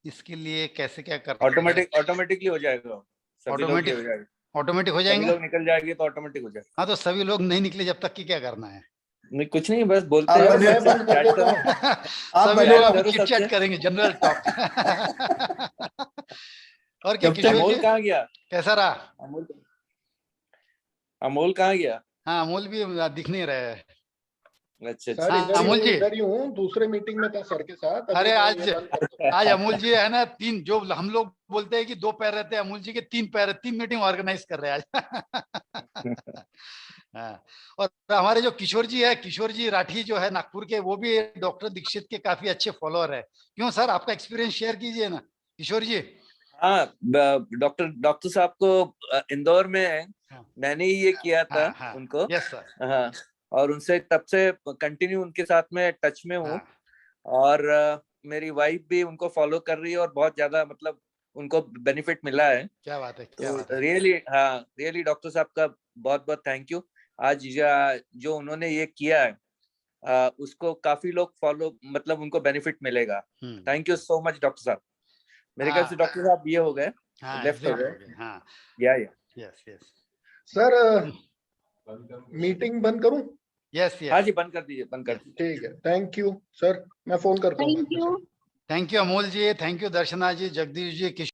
S1: इसके लिए कैसे क्या करना?
S6: ऑटोमेटिकली हो जाएगा,
S1: ऑटोमेटिक हो जाएगा।
S6: लोग निकल जाएंगे तो ऑटोमेटिक हो जाएगा।
S1: हाँ, तो सभी लोग नहीं निकले जब तक कि क्या करना है?
S6: नहीं, कुछ नहीं, बस बोलते हैं,
S1: सभी लोग अभी चिट चैट करेंगे, जनरल टॉक। और क्या
S6: अमोल कहाँ गया?
S1: कैसा रहा
S6: अमोल कहाँ गया?
S1: हाँ, अमोल भी दिख नहीं रहे हैं।
S6: अच्छा,
S1: अमोल जी
S8: इधर ही हूँ, दूसरे मीटिंग में था सर के साथ।
S1: अरे आज अमोल जी है ना, तीन, जो हम लोग बोलते हैं कि 2 पैर रहते हैं, अमोल जी के 3 पैर, 3 मीटिंग ऑर्गेनाइज कर रहे हैं आज। हाँ, और हमारे जो किशोर जी है, किशोर जी राठी जो है नागपुर के, वो भी डॉक्टर दीक्षित के काफी अच्छे फॉलोअर है। क्यों सर, आपका एक्सपीरियंस शेयर कीजिए ना किशोर जी।
S6: हाँ, डॉक्टर साहब को इंदौर में मैंने ही ये किया था उनको।
S1: Yes sir.
S6: हाँ, और उनसे तब से कंटिन्यू उनके साथ में टच में हूँ। और मेरी वाइफ भी उनको फॉलो कर रही है और बहुत ज्यादा मतलब उनको बेनिफिट मिला है।
S1: क्या बात है,
S6: तो रियली डॉक्टर साहब का बहुत बहुत थैंक यू। आज जो उन्होंने ये किया है उसको काफी लोग फॉलो, मतलब उनको बेनिफिट मिलेगा। Thank you so much doctor साहब। मेरे ख्याल से डॉक्टर साहब ये हो गए, लेफ्ट हो गए।
S1: यस
S8: सर, मीटिंग बंद करूं?
S1: यस।
S6: हाँ जी, बंद कर दीजिए, बंद कर दीजिए।
S8: ठीक है, थैंक यू सर, मैं फोन करता हूँ।
S1: Thank you Amol ji, thank you Darshana ji, Jagdish G,